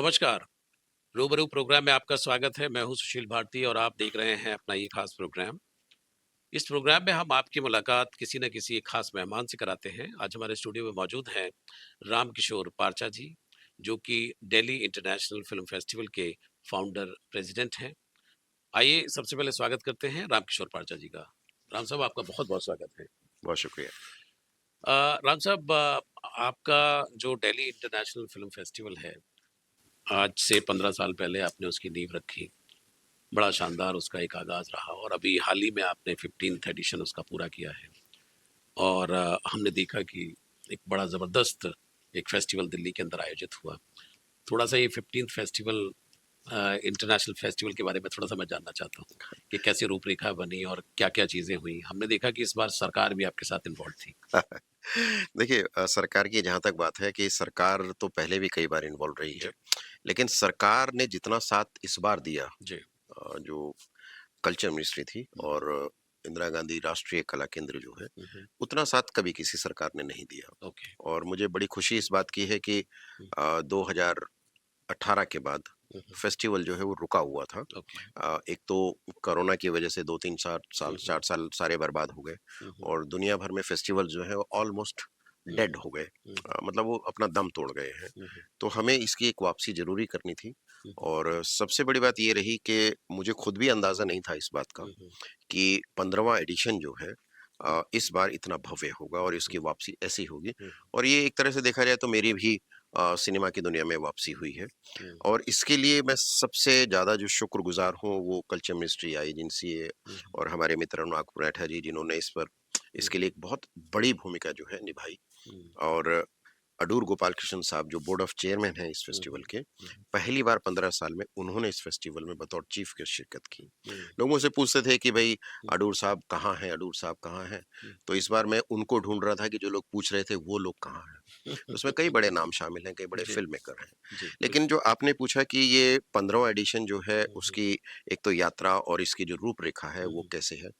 नमस्कार। रूबरू प्रोग्राम में आपका स्वागत है। मैं हूँ सुशील भारती और आप देख रहे हैं अपना ये खास प्रोग्राम। इस प्रोग्राम में हम आपकी मुलाकात किसी न किसी एक खास मेहमान से कराते हैं। आज हमारे स्टूडियो में मौजूद हैं राम किशोर पारचा जी, जो कि दिल्ली इंटरनेशनल फ़िल्म फेस्टिवल के फाउंडर प्रेज़िडेंट हैं। आइए सबसे पहले स्वागत करते हैं राम किशोर पारचा जी का। राम साहब आपका बहुत-बहुत स्वागत है। बहुत शुक्रिया। राम साहब आपका जो दिल्ली इंटरनेशनल फ़िल्म फेस्टिवल है, आज से 15 साल पहले आपने उसकी नींव रखी। बड़ा शानदार उसका एक आगाज़ रहा और अभी हाल ही में आपने 15th एडिशन उसका पूरा किया है और हमने देखा कि एक बड़ा ज़बरदस्त एक फेस्टिवल दिल्ली के अंदर आयोजित हुआ। थोड़ा-सा ये 15th फेस्टिवल इंटरनेशनल फेस्टिवल के बारे में थोड़ा-सा मैं जानना चाहता हूँ कि कैसे रूपरेखा बनी और क्या-क्या चीज़ें हुई? हमने देखा कि इस बार सरकार भी आपके साथ इन्वॉल्व थी। देखिए सरकार की जहाँ तक बात है कि सरकार तो पहले भी कई बार इन्वॉल्व रही है, जी, लेकिन सरकार ने जितना साथ इस बार दिया जी। जो कल्चर मिनिस्ट्री थी हुँ, और इंदिरा गांधी राष्ट्रीय कला केंद्र जो है, हुँ, हुँ। उतना साथ कभी किसी सरकार ने नहीं दिया। ओके। और मुझे बड़ी खुशी इस बात की है कि हुँ, 2018 के बाद हुँ, हुँ। फेस्टिवल जो है वो रुका हुआ था। ओके। एक तो कोरोना की वजह से 2-3 हुँ, हुँ, 4 साल सारे बर्बाद हो गए हुँ, हुँ, और दुनिया भर में फेस्टिवल जो है वो ऑलमोस्ट हुँ, डेड हुँ, हो गए। हुँ, हुँ, मतलब वो अपना दम तोड़ गए हैं। हुँ, हुँ, तो हमें इसकी एक वापसी ज़रूरी करनी थी हुँ, हुँ, और सबसे बड़ी बात ये रही कि मुझे खुद भी अंदाज़ा नहीं था इस बात का हुँ, हुँ, कि 15वां एडिशन जो है हुँ, इस बार इतना भव्य होगा और हुँ, इसकी वापसी ऐसी होगी। हुँ, और ये एक तरह से देखा जाए तो मेरी भी सिनेमा की दुनिया में वापसी हुई है। हुँ, और इसके लिए मैं सबसे ज़्यादा जो शुक्रगुज़ार हूँ वो कल्चर मिनिस्ट्री एजेंसी है हुँ, और हमारे मित्र अनुराग पुराठा जी जिन्होंने हुँ, इसके लिए एक बहुत बड़ी भूमिका जो है निभाई। हुँ, और अडूर गोपाल कृष्ण साहब जो बोर्ड ऑफ चेयरमैन हैं इस हुँ, फेस्टिवल हुँ, के, हुँ, पहली बार 15 साल में उन्होंने इस फेस्टिवल में बतौर चीफ गेस्ट शिरकत की। हुँ, लोग मुझसे पूछते थे कि भाई हुँ, अडूर साहब कहाँ हैं? अडूर साहब कहाँ हैं? हुँ। तो इस बार मैं उनको ढूँढ रहा था कि जो लोग पूछ रहे थे वो लोग कहाँ हैं? उसमें कई बड़े नाम शामिल हैं, कई बड़े जी, फ़िल्म मेकर हैं। जी, लेकिन बिल्कुल। जो आपने पूछा कि ये 15वां एडिशन जो है हुँ, हुँ, उसकी एक तो यात्रा और इसकी जो रूपरेखा है हुँ, वो हुँ, कैसे है?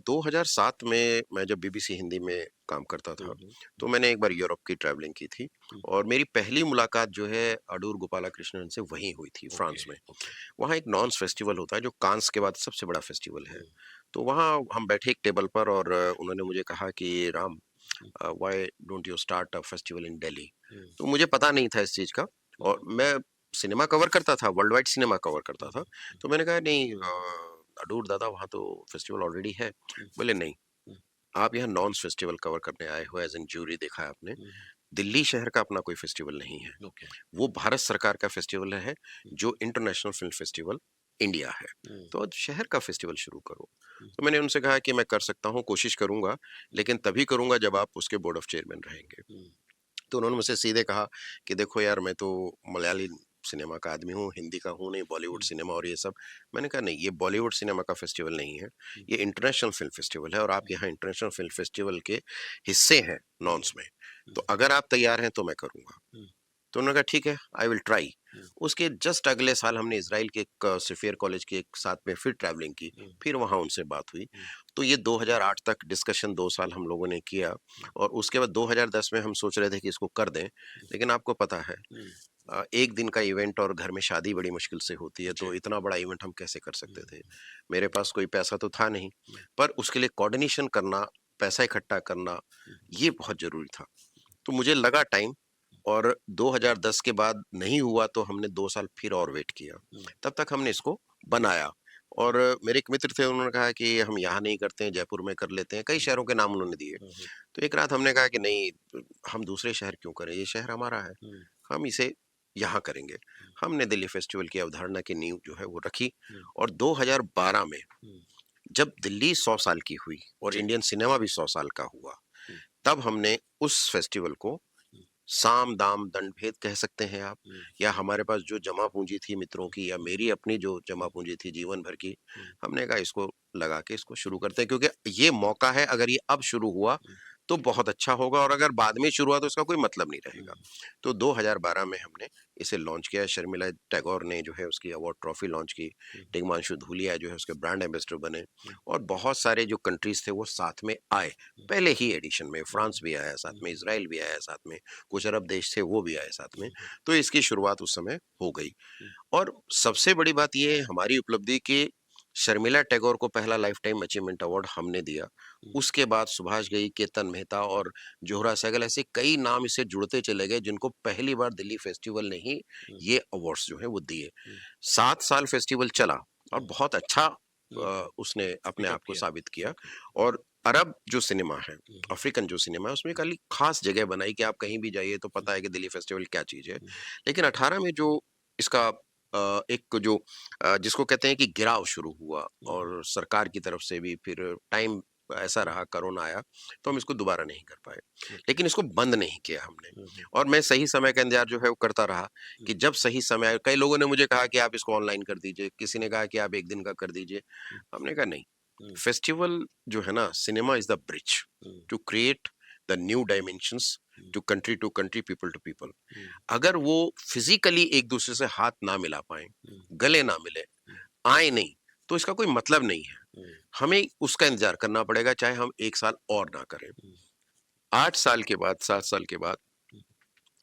2007 में मैं जब बीबीसी हिंदी में काम करता हुँ, था, हुँ, तो हुँ, मैंने एक बार यूरोप की ट्रैवलिंग की थी हुँ, और मेरी पहली मुलाकात जो है अडूर गोपालकृष्णन से वहीं हुई थी ओके, फ्रांस में। ओके। वहाँ एक नॉन्स फेस्टिवल होता है जो कांस के बाद सबसे बड़ा फेस्टिवल है। हुँ, तो वहाँ हम बैठे एक टेबल पर और उन्होंने मुझे कहा कि Ram, hmm, why don't you start a festival in Delhi? Hmm, तो मुझे पता नहीं था इस चीज़ का हुँ, और मैं सिनेमा कवर करता था, वर्ल्ड वाइड सिनेमा कवर करता हुँ, था। हुँ, तो मैंने कहा नहीं अडूर दादा वहाँ तो फेस्टिवल ऑलरेडी है। हुँ, बोले नहीं, हुँ, आप यहाँ नॉन्स फेस्टिवल कवर करने आए हो एज़ एन ज्यूरी देखा है आपने। हुँ, दिल्ली शहर का अपना कोई फेस्टिवल नहीं है। ओके। वो भारत सरकार का फेस्टिवल है हुँ, जो इंटरनेशनल फ़िल्म फेस्टिवल इंडिया है। हुँ, तो शहर का फेस्टिवल शुरू करो। हुँ, तो मैंने उनसे कहा कि मैं कर सकता हूँ, कोशिश करूँगा, लेकिन तभी करूँगा जब आप उसके बोर्ड ऑफ चेयरमैन रहेंगे। हुँ, तो उन्होंने मुझसे सीधे कहा कि देखो यार मैं तो मलयाली सिनेमा का आदमी हूँ, हिंदी का हूँ नहीं, बॉलीवुड हुँ, सिनेमा और ये सब। मैंने कहा नहीं, ये बॉलीवुड सिनेमा का फेस्टिवल नहीं है, हुँ, ये इंटरनेशनल फ़िल्म फेस्टिवल है और आप हुँ, यहाँ इंटरनेशनल फ़िल्म फेस्टिवल के हिस्से हैं हुँ, नॉन्स में। हुँ, तो अगर आप तैयार हैं तो मैं करूँगा। हुँ, तो उन्होंने कहा ठीक है, आई विल ट्राई। हुँ, उसके जस्ट अगले साल हमने इज़राइल के एक सेफियर कॉलेज के एक साथ में फिर ट्रैवलिंग की, हुँ, फिर वहाँ उनसे बात हुई। हुँ, तो ये 2008 तक डिस्कशन 2 साल हम लोगों ने किया और उसके बाद 2010 में हम सोच रहे थे कि इसको कर दें, लेकिन आपको पता है हुँ, 1 दिन का इवेंट और घर में शादी बड़ी मुश्किल से होती है, जी, तो इतना बड़ा इवेंट हम कैसे कर हुँ, सकते थे? हुँ, मेरे पास कोई पैसा तो था नहीं, हुँ, पर उसके लिए कोऑर्डिनेशन करना, पैसा इकट्ठा करना, हुँ, ये बहुत ज़रूरी था। तो मुझे लगा टाइम और 2010 के बाद नहीं हुआ तो हमने 2 साल फिर और वेट किया। हुँ, तब तक हमने इसको बनाया और मेरे एक मित्र थे उन्होंने कहा कि हम यहाँ नहीं करते हैं, जयपुर में कर लेते हैं, कई हुँ, शहरों के नाम उन्होंने दिए। हुँ, हुँ, तो एक रात हमने कहा कि नहीं, हम दूसरे शहर क्यों करें? ये शहर हमारा है, हुँ, हम इसे यहाँ करेंगे। हमने दिल्ली फेस्टिवल की अवधारणा की नींव जो है वो रखी हुँ, और 2012 में हुँ, जब दिल्ली 100 साल की हुई और जी, इंडियन सिनेमा भी 100 साल का हुआ, हुँ, तब हमने उस फेस्टिवल को हुँ, साम, दाम, दंड-भेद कह सकते हैं आप, हुँ, या हमारे पास जो जमा पूँजी थी मित्रों की या हुँ, मेरी अपनी जो जमा हुँ, पूँजी थी जीवन भर की, हुँ, हमने कहा इसको लगा के इसको शुरू करते हैं क्योंकि ये मौका है, अगर ये अब शुरू हुआ, हुँ, तो बहुत अच्छा होगा और अगर बाद में शुरू हुआ तो उसका कोई मतलब नहीं रहेगा। हुँ, तो 2012 में हमने इसे लॉन्च किया, शर्मिला टैगोर ने जो है उसकी अवार्ड ट्रॉफी लॉन्च की, हुँ, टिग्मांशु धूलिया जो है उसके ब्रांड एम्बेसडर बने हुँ, और बहुत सारे जो कंट्रीज़ थे वो साथ में आए। हुँ, पहले ही एडिशन में हुँ, फ्रांस भी आया साथ हुँ, में, हुँ, इज़राइल भी आया साथ में, कुछ अरब देश थे वो भी आए साथ में। हुँ, तो इसकी शुरुआत उस समय हो गई हुँ, और सबसे बड़ी बात ये है हमारी उपलब्धि कि शर्मिला टैगोर को पहला लाइफ टाइम अचीवमेंट अवार्ड हमने दिया। हुँ, उसके बाद सुभाष घई, केतन मेहता और जोहरा सहगल ऐसे कई नाम इससे जुड़ते चले गए जिनको पहली बार दिल्ली फेस्टिवल ने ही हुँ, ये अवार्ड्स जो है वो दिए। हुँ, 7 साल फेस्टिवल चला और हुँ, बहुत अच्छा हुँ, हुँ, उसने अपने पिकअप आप को किया। साबित किया ओके। और अरब जो सिनेमा है, हुँ, हुँ, अफ्रीकन जो सिनेमा है उसमें खाली खास जगह बनाई कि आप कहीं भी जाइए तो हुँ, पता है कि दिल्ली फेस्टिवल क्या चीज़ है। हुँ, लेकिन 18 में जो इसका एक जो जिसको कहते हैं कि गिराव शुरू हुआ हुँ, हुँ, और सरकार की तरफ से भी फिर टाइम ऐसा हुँ, रहा, कोरोना आया, तो हम हुँ, इसको दोबारा नहीं कर पाए। ओके। लेकिन इसको बंद नहीं किया हमने हुँ, हुँ, और मैं सही समय का इंतज़ार जो है वो करता रहा हुँ, कि जब सही समय आए कई लोगों ने मुझे कहा कि आप इसको ऑनलाइन कर दीजिए, किसी ने कहा कि आप 1 दिन का कर दीजिए। हुँ, हमने कहा नहीं, हुँ, फेस्टिवल जो है ना cinema is the bridge hmm, to create the new dimensions hmm, to country, people to people. Hmm, अगर वो फिज़िकली एक-दूसरे से हाथ ना मिला पाएँ, हुँ, गले ना मिले, हुँ, आए नहीं, तो इसका कोई मतलब नहीं है। हुँ, हमें उसका इंतज़ार करना पड़ेगा चाहे हम 1 साल और ना करें। हुँ, 8 साल के बाद, 7 साल के बाद हुँ,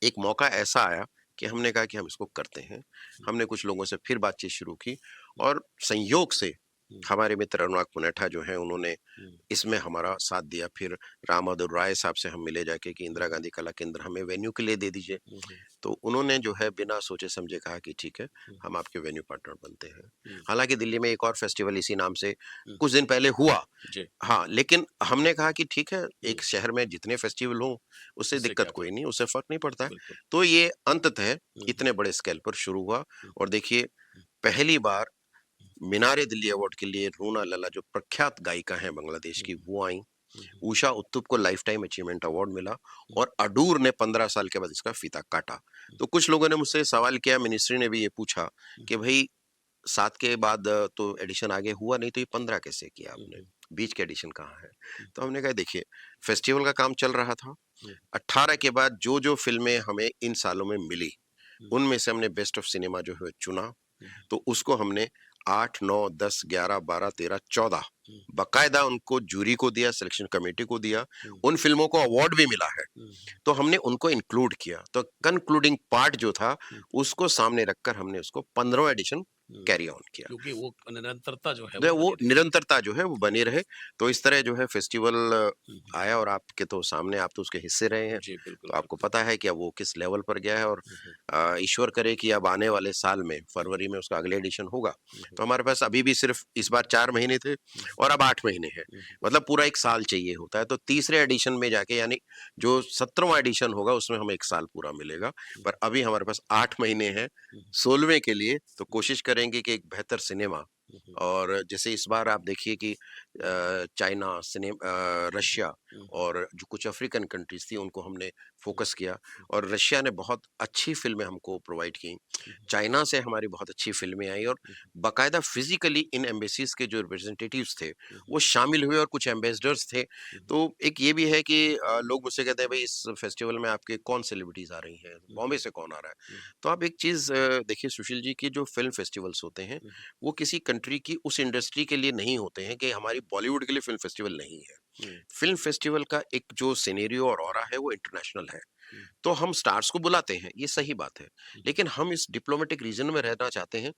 एक मौका ऐसा आया कि हमने कहा कि हम इसको करते हैं। हुँ, हमने कुछ लोगों से फिर बातचीत शुरू की हुँ, और संयोग से हुँ, हमारे मित्र अनुराग पुनेठा जो हैं उन्होंने हुँ, इसमें हमारा साथ दिया। फिर राम माधव राय साहब से हम मिले जाके कि हुँ, इंदिरा गांधी कला केंद्र हमें वेन्यू के लिए दे दीजिए। हुँ, हुँ, तो उन्होंने जो है बिना सोचे समझे कहा कि ठीक है, हुँ, हम आपके वेन्यू पार्टनर बनते हैं। हुँ, हालाँकि दिल्ली में एक और फेस्टिवल इसी नाम से हुँ, कुछ दिन पहले हुआ। जी, हाँ, लेकिन हमने कहा कि ठीक है, हुँ, एक शहर में जितने फेस्टिवल हों, उससे उससे दिक्कत क्या कोई फ़र्क नहीं, उससे पड़ता फ़र्क नहीं पड़ता है। है? बिल्कुल। तो ये अंततः हुँ, हुँ, इतने बड़े स्केल पर शुरू हुआ हुँ, और देखिए हुँ, पहली बार मीनार-ए दिल्ली अवार्ड के लिए रूना लला जो प्रख्यात गायिका हैं बांग्लादेश हुँ, की, हुँ, वो आईं। हुँ, हुँ, उषा उत्तुप को लाइफ टाइम अचीवमेंट अवार्ड मिला हुँ, और अडूर ने 15 साल के बाद इसका फीता काटा। हुँ, तो कुछ लोगों ने मुझसे सवाल किया, मिनिस्ट्री ने भी ये पूछा हुँ, कि भई 7 के बाद तो एडिशन आगे हुआ नहीं तो ये 15 कैसे किया हुँ, आपने? हुँ, बीच के एडिशन कहाँ है? हुँ, तो हमने कहा देखिए, फेस्टिवल का काम चल रहा था। हुँ, 18 के बाद जो-जो फ़िल्में हमें इन सालों में मिली, हुँ, उनमें से हमने बेस्ट ऑफ सिनेमा जो है चुना। हुँ, तो उसको हमने 8, 9, 10, 11, 12, 13, 14 हुँ, बाकायदा उनको जूरी को दिया, सिलेक्शन कमेटी को दिया। हुँ, उन फ़िल्मों को अवार्ड भी मिला है। हुँ, तो हमने उनको इंक्लूड किया। तो कंक्लूडिंग पार्ट जो था, हुँ, उसको सामने रखकर हमने उसको 15वाँ एडिशन हुँ, कैरी ऑन किया। क्योंकि वो निरंतरता जो है वो जो वो बनी रहे। निरंतरता जो है वो बनी रहे। तो इस तरह जो है फेस्टिवल हुँ, हुँ, आया और आपके तो सामने आप तो उसके हिस्से रहे हैं। जी, बिल्कुल, तो आपको बिल्कुल। पता है कि अब वो किस लेवल पर गया है और हुँ, हुँ, ईश्वर करे कि अब आने वाले साल में फरवरी में उसका अगले एडिशन होगा। हुँ, हुँ, तो हमारे पास अभी भी सिर्फ़ इस बार 4 महीने थे हुँ, और अब 8 महीने हैं। हुँ, हुँ, मतलब पूरा 1 साल चाहिए होता है। तो तीसरे एडिशन में जाके यानी जो 17वाँ एडिशन होगा उसमें हमें 1 साल पूरा मिलेगा। हुँ, पर अभी हमारे पास 8 महीने हैं हुँ, 16वें के लिए तो कोशिश करेंगे कि एक बेहतर सिनेमा हुँ, हुँ, और जैसे इस बार आप देखिए कि चाइना, हुँ, हुँ, रशिया हुँ, और जो कुछ अफ्रीकन कंट्रीज़ थी उनको हमने हुँ, फ़ोकस किया और रशिया ने बहुत अच्छी फ़िल्में हमको प्रोवाइड की। हुँ, चाइना से हमारी बहुत अच्छी फ़िल्में आई और हुँ, बाकायदा फ़िज़िकली इन एम्बेसीज़ के जो रिप्रेजेंटेटिव्स थे, हुँ, वो शामिल हुए और कुछ एम्बेसडर्स थे। हुँ, तो एक ये भी है कि लोग मुझसे कहते हैं, "भई इस फेस्टिवल में आपके कौन सेलिब्रिटीज़ आ रही हैं? हुँ, बॉम्बे हुँ, से कौन आ रहा है?" हुँ, तो आप एक चीज़ देखिए सुशील जी कि जो फ़िल्म फेस्टिवल्स होते हैं, हुँ, वो किसी कंट्री की उस इंडस्ट्री के लिए नहीं होते हैं कि हमारी बॉलीवुड के लिए फ़िल्म फेस्टिवल नहीं है। हुँ, फ़िल्म फेस्टिवल का एक जो सिनेरियो और ऑरा है वो इंटरनेशनल है। हुँ, तो हम स्टार्स को बुलाते हैं, ये सही बात है। हुँ, लेकिन हम इस डिप्लोमेटिक रीजन में रहना चाहते हैं,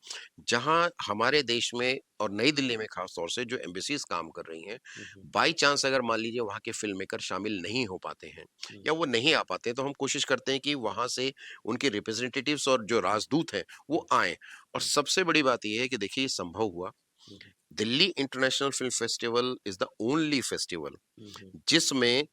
जहाँ हमारे देश में और नई दिल्ली में ख़ास तौर से जो एम्बेसीज़ काम कर रही हैं, हुँ, हुँ, बाय चांस अगर मान लीजिए वहाँ के फ़िल्म मेकर शामिल नहीं हो पाते हैं हुँ, या वो नहीं आ पाते हैं, तो हम कोशिश करते हैं कि वहाँ से उनके रिप्रेजेंटेटिव्स और जो राजदूत हैं, हुँ, वो आएँ। और हुँ, सबसे बड़ी बात ये है कि देखिए ये संभव हुआ। Hmm, hmm, Delhi international film festival is the only festival hmm, hmm, जिसमें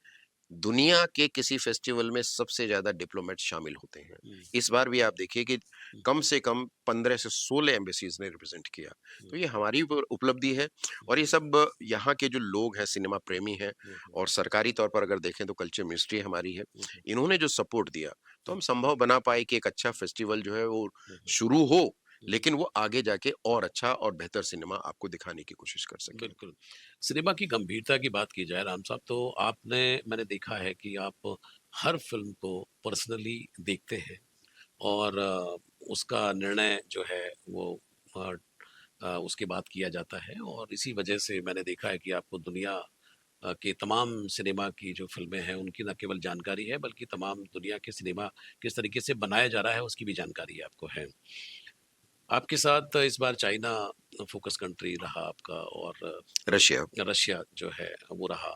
दुनिया के किसी फेस्टिवल में सबसे ज़्यादा डिप्लोमेट शामिल होते हैं। हुँ, इस बार भी आप देखिए कि हुँ, कम से कम 15 से 16 एम्बेसीज़ ने रिप्रेज़ेंट किया। हुँ, तो ये हमारी उपलब्धि है और ये सब यहाँ के जो लोग हैं, सिनेमा प्रेमी हैं हुँ, हुँ, और सरकारी तौर पर अगर देखें तो कल्चर मिनिस्ट्री हमारी है। हुँ, हुँ, इन्होंने जो सपोर्ट दिया, तो हम संभव बना पाए कि एक अच्छा फेस्टिवल जो है वो हुँ, हुँ, शुरू हो, लेकिन वो आगे जाके और अच्छा और बेहतर सिनेमा आपको दिखाने की कोशिश कर सके। बिल्कुल। सिनेमा की गंभीरता की बात की जाए राम साहब, तो मैंने देखा है कि आप हर फ़िल्म को पर्सनली देखते हैं और उसका निर्णय जो है वो अ उसके बाद किया जाता है, और इसी वजह से मैंने देखा है कि आपको दुनिया के तमाम सिनेमा की जो फ़िल्में हैं उनकी न केवल जानकारी है, बल्कि तमाम दुनिया के सिनेमा किस तरीके से बनाया जा रहा है उसकी भी जानकारी आपको है। आपके साथ इस बार चाइना फ़ोकस कंट्री रहा आपका, और रशिया। रशिया जो है वो रहा।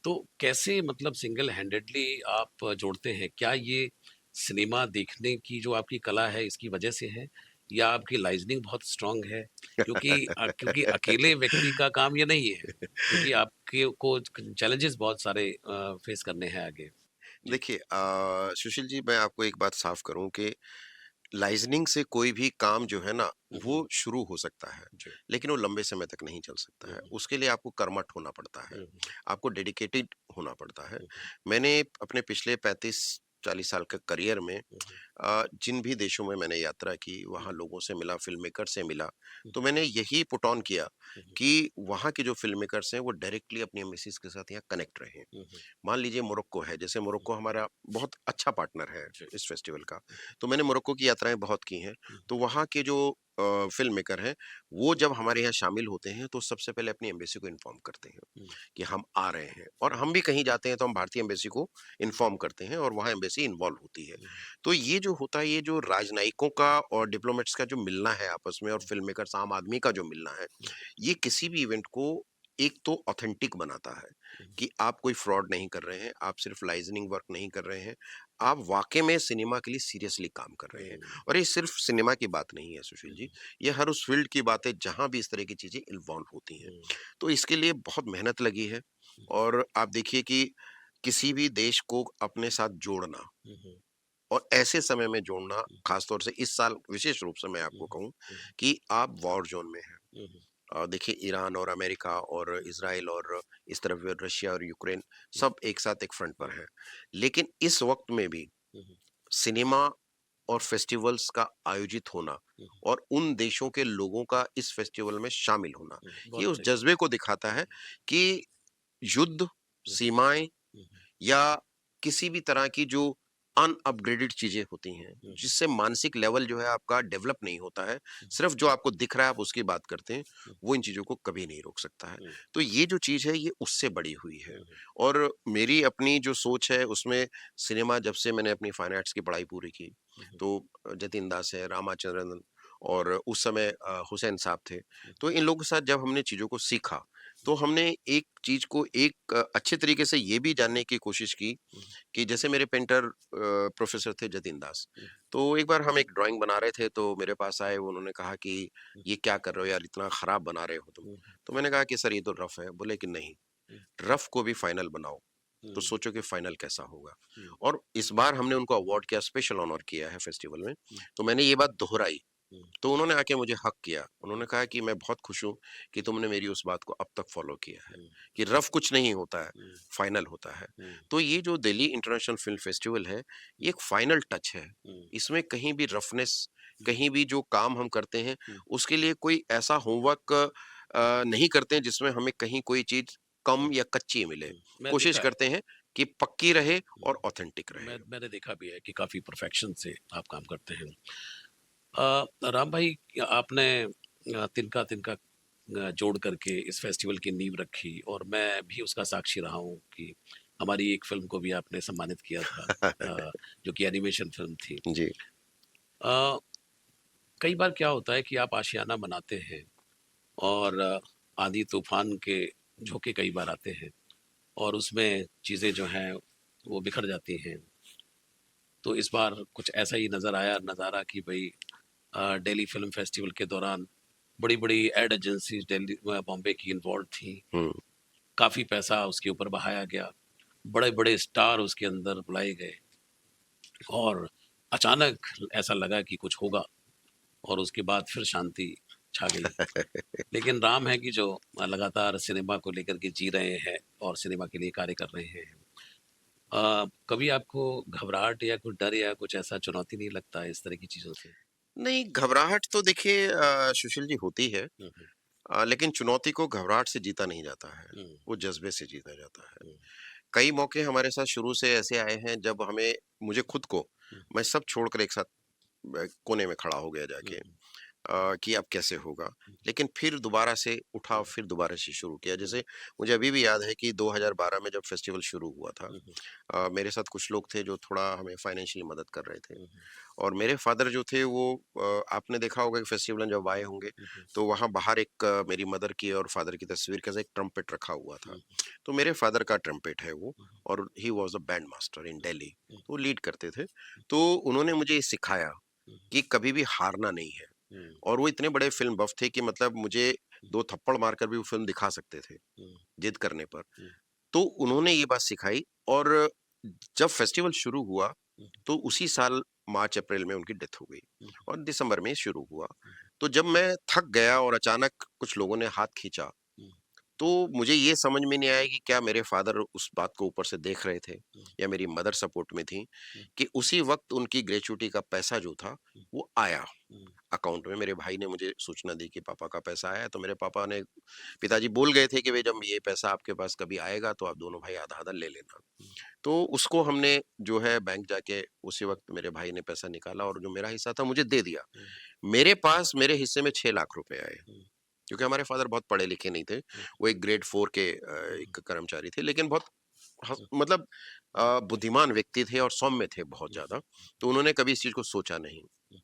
तो कैसे, मतलब सिंगल हैंडेडली आप जोड़ते हैं? क्या ये सिनेमा देखने की जो आपकी कला है इसकी वजह से है, या आपकी लाइज़निंग बहुत स्ट्रॉन्ग है? क्योंकि अकेले व्यक्ति का काम ये नहीं है, क्योंकि आपके को चैलेंजेस बहुत सारे फेस करने हैं आगे। जी। देखिए सुशील जी, मैं आपको एक बात साफ करूँ कि लाइज़निंग से कोई भी काम जो है ना, हुँ, हुँ। वो शुरू हो सकता है, जी। लेकिन वो लंबे समय तक नहीं चल सकता हुँ, है। हुँ। उसके लिए आपको कर्मठ होना पड़ता है, हुँ, हुँ। आपको डेडिकेटेड होना पड़ता है। हुँ, हुँ। मैंने अपने पिछले 35-40 साल के करियर में हुँ, हुँ। जिन भी देशों में मैंने यात्रा की, हुँ, वहाँ हुँ। लोगों से मिला, फ़िल्म मेकर से मिला, हुँ, तो हुँ। मैंने यही पुट ऑन किया हुँ, हुँ। कि वहाँ के जो फ़िल्म मेकर्स हैं, वो डायरेक्टली अपनी एम्बेसीज़ के साथ यहाँ कनेक्ट रहें। हुँ, हुँ। मान लीजिए मोरक्को है, जैसे हुँ, मोरक्को हमारा बहुत अच्छा पार्टनर है जी। इस फेस्टिवल का। तो मैंने मोरक्को की यात्राएँ बहुत की हैं। हुँ, तो वहाँ के जो फ़िल्म मेकर हैं, वो जब हमारे यहाँ शामिल होते हैं, तो सबसे पहले अपनी एम्बेसी को इन्फॉर्म करते हैं हुँ, कि हम आ रहे हैं, और हम भी कहीं जाते हैं तो हम भारतीय एम्बेसी को इन्फॉर्म करते हैं, और वहाँ एम्बेसी इन्वॉल्व होती है। हुँ, हुँ। तो ये जो होता है, ये जो राजनयिकों का और डिप्लोमेट्स का जो मिलना है आपस में, और फ़िल्म मेकर्स आम आदमी का जो मिलना है, हुँ, ये किसी भी इवेंट को एक तो ऑथेंटिक बनाता है हुँ। कि आप कोई फ्रॉड नहीं कर रहे हैं, आप सिर्फ लाइजनिंग वर्क नहीं कर रहे हैं, आप वाकई में सिनेमा के लिए सीरियसली काम कर रहे हैं। हुँ, और ये सिर्फ सिनेमा की बात नहीं है सुशील जी, हुँ, ये हर उस फील्ड की बात है जहां भी इस तरह की चीजें इन्वॉल्व होती हैं। हुँ, तो इसके लिए बहुत मेहनत लगी है। हुँ, और आप देखिए कि किसी भी देश को अपने साथ जोड़ना, हुँ, हुँ, और ऐसे समय में जोड़ना, खासतौर से इस साल विशेष रूप से मैं हुँ, आपको हुँ, कहूँ हुँ, कि आप वॉर जोन में हैं। हुँ, हुँ, देखिए ईरान और अमेरिका और इज़राइल और इस तरफ रशिया और यूक्रेन, हुँ, सब एक साथ एक फ्रंट पर हुँ, हैं। लेकिन इस वक़्त में भी हुँ, हुँ, सिनेमा और फेस्टिवल्स का आयोजित होना, हुँ, और उन देशों के लोगों का इस फेस्टिवल में शामिल होना, हुँ, ये बहुत उस बड़ी बात जज़्बे है। को दिखाता है कि युद्ध, हुँ, सीमाएँ, हुँ, हुँ, या किसी भी तरह की जो अनअपग्रेडेड चीज़ें होती हैं, हुँ, हुँ, जिससे मानसिक लेवल जो है आपका डेवलप नहीं होता है, हुँ, सिर्फ़ जो आपको दिख रहा है आप उसकी बात करते हैं, हुँ, वो इन चीज़ों को कभी नहीं रोक सकता है। हुँ, तो ये जो चीज़ है, ये उससे बड़ी हुई है। हुँ, हुँ, और मेरी अपनी जो सोच है उसमें, सिनेमा जब से मैंने अपनी फाइन आर्ट्स की पढ़ाई पूरी की, हुँ, हुँ, तो जतिन दास है, रामाचंद्रन, और उस समय हुसैन साहब थे। हुँ, तो इन लोगों के साथ जब हमने चीज़ों को सीखा, तो हमने एक चीज़ को एक अच्छे तरीके से ये भी जानने की कोशिश की हुँ, कि जैसे मेरे पेंटर प्रोफ़ेसर थे जतिन दास। हुँ, तो एक बार हम एक ड्राइंग बना रहे थे, तो मेरे पास आए, उन्होंने कहा कि, हुँ, "ये क्या कर रहे हो यार, इतना खराब बना रहे हो तुम।" हुँ, तो मैंने कहा कि, "सर ये तो रफ़ है।" बोले कि, "नहीं, हुँ, रफ़ को भी फाइनल बनाओ, तो हुँ, सोचो कि फाइनल कैसा होगा।" हुँ, और इस बार हमने उनको अवार्ड किया, स्पेशल ऑनर किया है फेस्टिवल में। हुँ, तो मैंने ये बात दोहराई, हुँ, तो उन्होंने आके मुझे हग किया। हुँ, उन्होंने कहा कि, "मैं बहुत खुश हूँ कि तुमने मेरी उस बात को अब तक फ़ॉलो किया है, हुँ, कि रफ़ कुछ नहीं होता है, हुँ, फाइनल होता है।" हुँ, तो ये जो दिल्ली इंटरनेशनल फ़िल्म फेस्टिवल है, ये एक फाइनल टच है। हुँ, इसमें कहीं भी रफ़नेस, हुँ, कहीं भी जो काम हम करते हैं, हुँ, उसके लिए कोई ऐसा होमवर्क नहीं करते हैं जिसमें हमें कहीं कोई चीज़ कम हुँ, या कच्ची मिले। हुँ। मैं कोशिश देखा है। करते हैं कि पक्की रहे हुँ, और ऑथेंटिक रहे। मैंने देखा भी है कि काफ़ी परफेक्शन से आप काम करते हैं। राम भाई, आपने तिनका-तिनका जोड़ करके इस फेस्टिवल की नींव रखी, और मैं भी उसका साक्षी रहा हूँ कि हमारी एक फ़िल्म को भी आपने सम्मानित किया था, जो कि एनिमेशन फ़िल्म थी। जी। अ, कई बार क्या होता है कि आप आशियाना बनाते हैं, और आंधी-तूफ़ान के झोंके कई बार आते हैं, और उसमें चीज़ें जो हैं वो बिखर जाती हैं। तो इस बार कुछ ऐसा ही नज़र आया नज़ारा कि भई दिल्ली फ़िल्म फेस्टिवल के दौरान बड़ी-बड़ी एड एजेंसीज़ दिल्ली बॉम्बे की इन्वॉल्व थी। हुँ। काफ़ी पैसा उसके ऊपर बहाया गया। बड़े-बड़े स्टार उसके अंदर बुलाए गए, और अचानक ऐसा लगा कि कुछ होगा, और उसके बाद फिर शांति छा गई। लेकिन राम है कि जो लगातार सिनेमा को लेकर के जी रहे हैं और सिनेमा के लिए कार्य कर रहे हैं। कभी आपको घबराहट या कुछ डर या कुछ ऐसा चुनौती नहीं लगता है इस तरह की चीज़ों से? नहीं, घबराहट तो देखिए सुशील जी होती है, हुँ, हुँ, लेकिन चुनौती को घबराहट से जीता नहीं जाता है, हुँ, वो जज़्बे से जीता जाता है। हुँ, कई मौके हमारे साथ शुरू से ऐसे आए हैं जब हमें मुझे खुद को हुँ, मैं सब छोड़कर एक साथ कोने में खड़ा हो गया हुँ, जाके। हुँ, कि अब कैसे होगा? हुँ, लेकिन फिर दोबारा से उठा और हुँ, फिर दोबारा से शुरू किया। हुँ, जैसे मुझे अभी भी याद है कि 2012 में जब फेस्टिवल शुरू हुआ था, हुँ, हुँ, मेरे साथ कुछ लोग थे जो थोड़ा हमें फाइनेंशियली मदद कर रहे थे। हुँ, हुँ, और मेरे फादर जो थे वो आपने देखा होगा कि फेस्टिवल में जब आए होंगे, हुँ, हुँ, तो वहाँ बाहर एक मेरी मदर की और फादर की तस्वीर के साथ एक ट्रम्पेट रखा हुआ था। हुँ, तो मेरे फादर का ट्रम्पेट है वो, हुँ, और he was a band master in Delhi. Hmm, तो वो लीड करते थे। तो उन्होंने मुझे ये सिखाया हुँ, कि कभी भी हारना नहीं है। हुँ, और वो इतने बड़े फ़िल्म बफ़ थे कि मतलब मुझे हुँ, 2 थप्पड़ मारकर भी वो फ़िल्म दिखा सकते थे, हुँ, जिद करने पर। हुँ, तो उन्होंने ये बात सिखाई, और जब फेस्टिवल शुरू हुआ, हुँ, तो उसी साल मार्च-अप्रैल में उनकी डेथ हो गई, हुँ, और दिसंबर में शुरू हुआ। हुँ, तो जब मैं थक गया और अचानक कुछ लोगों ने हाथ खींचा, हुँ, तो मुझे ये समझ में नहीं आया कि क्या मेरे फ़ादर उस बात को ऊपर से देख रहे थे, हुँ, या मेरी मदर सपोर्ट में थी, हुँ, कि उसी वक़्त उनकी ग्रेच्युटी का पैसा जो था, हुँ, वो आया हुँ, अकाउंट में। मेरे भाई ने मुझे सूचना दी कि पापा का पैसा आया है, तो मेरे पापा ने पिताजी बोल गए थे कि भई जब ये पैसा आपके पास कभी आएगा तो आप दोनों भाई आधा-आधा ले लेना। हुँ, तो उसको हमने जो है बैंक जाके उसी वक़्त मेरे भाई ने पैसा निकाला और जो मेरा हिस्सा था मुझे दे दिया। हुँ, मेरे पास मेरे हिस्से में 6 लाख रुपए आए, हुँ, क्योंकि हमारे फ़ादर बहुत पढ़े-लिखे नहीं थे। हुँ, वो एक ग्रेड 4 के हुँ, एक कर्मचारी थे, लेकिन बहुत हुँ, मतलब बुद्धिमान व्यक्ति थे और सौम्य थे बहुत हुँ, ज़्यादा। तो उन्होंने कभी इस चीज़ को सोचा नहीं। हुँ,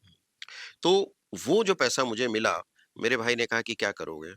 तो वो जो पैसा मुझे मिला, मेरे भाई ने कहा कि क्या करोगे?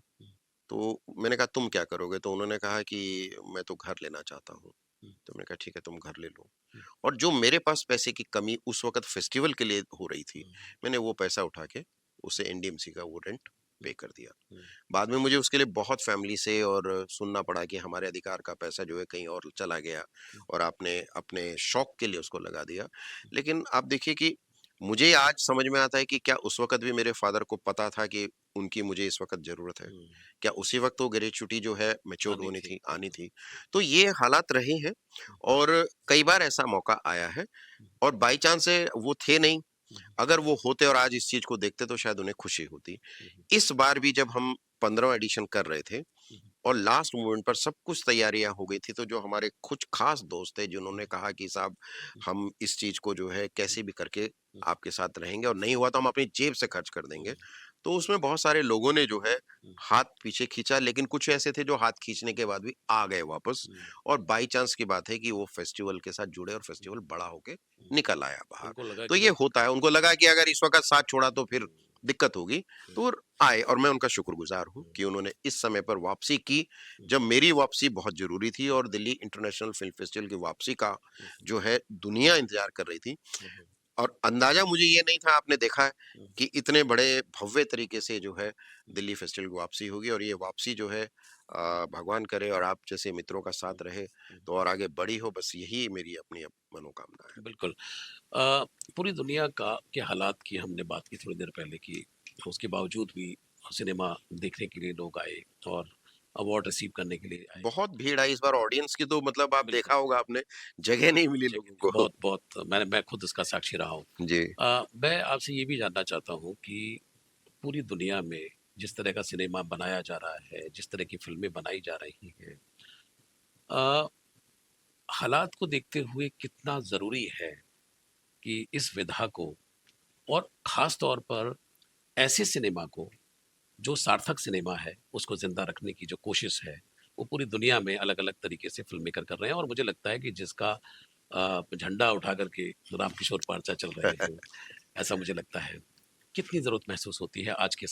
तो मैंने कहा तुम क्या करोगे? तो उन्होंने कहा कि मैं तो घर लेना चाहता हूँ। हुँ, तो मैंने कहा ठीक है, तुम घर ले लो। हुँ, और जो मेरे पास पैसे की कमी उस वक़्त फेस्टिवल के लिए हो रही थी, हुँ, मैंने वो पैसा उठा के उसे एनडीएमसी का वो रेंट हुँ, पे कर दिया। हुँ, बाद में मुझे उसके लिए बहुत फैमिली से और सुनना पड़ा कि हमारे अधिकार का पैसा जो है कहीं और चला गया, हुँ, और आपने अपने शौक के लिए उसको लगा दिया। लेकिन आप देखिए कि मुझे आज समझ में आता है कि क्या उस वक़्त भी मेरे फ़ादर को पता था कि उनकी मुझे इस वक़्त ज़रूरत है? हुँ, क्या उसी वक़्त वो ग्रेच्युटी जो है मैच्योर्ड आनी होनी थी। थी, आनी हुँ, थी? तो ये हालात रहे हैं, हुँ, और कई बार ऐसा मौका आया है, हुँ, और बाय चांस से वो थे नहीं। हुँ, अगर वो होते और आज इस चीज़ को देखते तो शायद उन्हें खुशी होती। हुँ, इस बार भी जब हम 15वाँ एडिशन कर रहे थे हुँ, और लास्ट मोमेंट पर सब कुछ तैयारियां हो गई थी, तो जो हमारे कुछ खास दोस्त थे हुँ, जिन्होंने कहा कि साहब हुँ, हम इस चीज को जो है हुँ, कैसे भी करके हुँ, आपके साथ रहेंगे, और नहीं हुआ तो हम अपनी जेब से खर्च कर हुँ, देंगे। तो उसमें बहुत सारे लोगों ने जो है हुँ, हाथ पीछे खींचा, लेकिन कुछ ऐसे थे जो हाथ खींचने के बाद भी आ गए वापस। हुँ, और बाई चांस की बात है कि वो फेस्टिवल के साथ जुड़े और हुँ, फेस्टिवल बड़ा होके हुँ। निकल आया बाहर। उनको लगा तो कि ये भई होता है, उनको लगा कि अगर इस वक्त साथ छोड़ा तो फिर हुँ, दिक्कत होगी, हुँ, तो आए, और मैं उनका शुक्रगुजार हूँ हुँ, कि उन्होंने इस समय पर वापसी की, हुँ, जब मेरी वापसी बहुत ज़रूरी थी और दिल्ली इंटरनेशनल फ़िल्म फेस्टिवल की वापसी का हुँ, जो है दुनिया इंतज़ार कर रही थी। हुँ, हुँ, और अंदाज़ा मुझे ये नहीं था, आपने देखा है हुँ, कि इतने बड़े भव्य तरीके से जो है हुँ, दिल्ली फेस्टिवल की वापसी होगी, और ये वापसी जो है भगवान करे और आप जैसे मित्रों का हुँ, साथ रहे हुँ, तो और आगे बड़ी हो, बस यही मेरी अपनी मनोकामना है। बिल्कुल। अ, पूरी दुनिया का के हालात की हमने बात की थोड़ी देर पहले की, उसके बावजूद भी सिनेमा देखने के लिए लोग आए और अवार्ड रिसीव करने के लिए आए। बहुत भीड़ आई इस बार ऑडियंस की, तो मतलब आप बिल्कुल, देखा होगा आपने, जगह नहीं मिली जगह लोगों नहीं, को। बहुत मैं खुद इसका साक्षी रहा हूँ। जी। मैं आपसे ये भी जानना चाहता हूँ कि पूरी दुनिया में जिस तरह का सिनेमा बनाया जा रहा है, जिस तरह की फ़िल्में बनाई जा रही हैं, अ, हालात को देखते हुए कितना ज़रूरी है कि इस विधा को और ख़ास तौर पर ऐसे सिनेमा को जो सार्थक सिनेमा है, उसको ज़िंदा रखने की जो कोशिश है, वो पूरी दुनिया में अलग-अलग तरीके से फ़िल्म मेकर कर रहे हैं और मुझे लगता है कि जिसका झंडा उठा कर के रामकिशोर पार्चा चल रहे हैं, ऐसा मुझे लगता है। कितनी ज़रूरत महसूस होती है आज के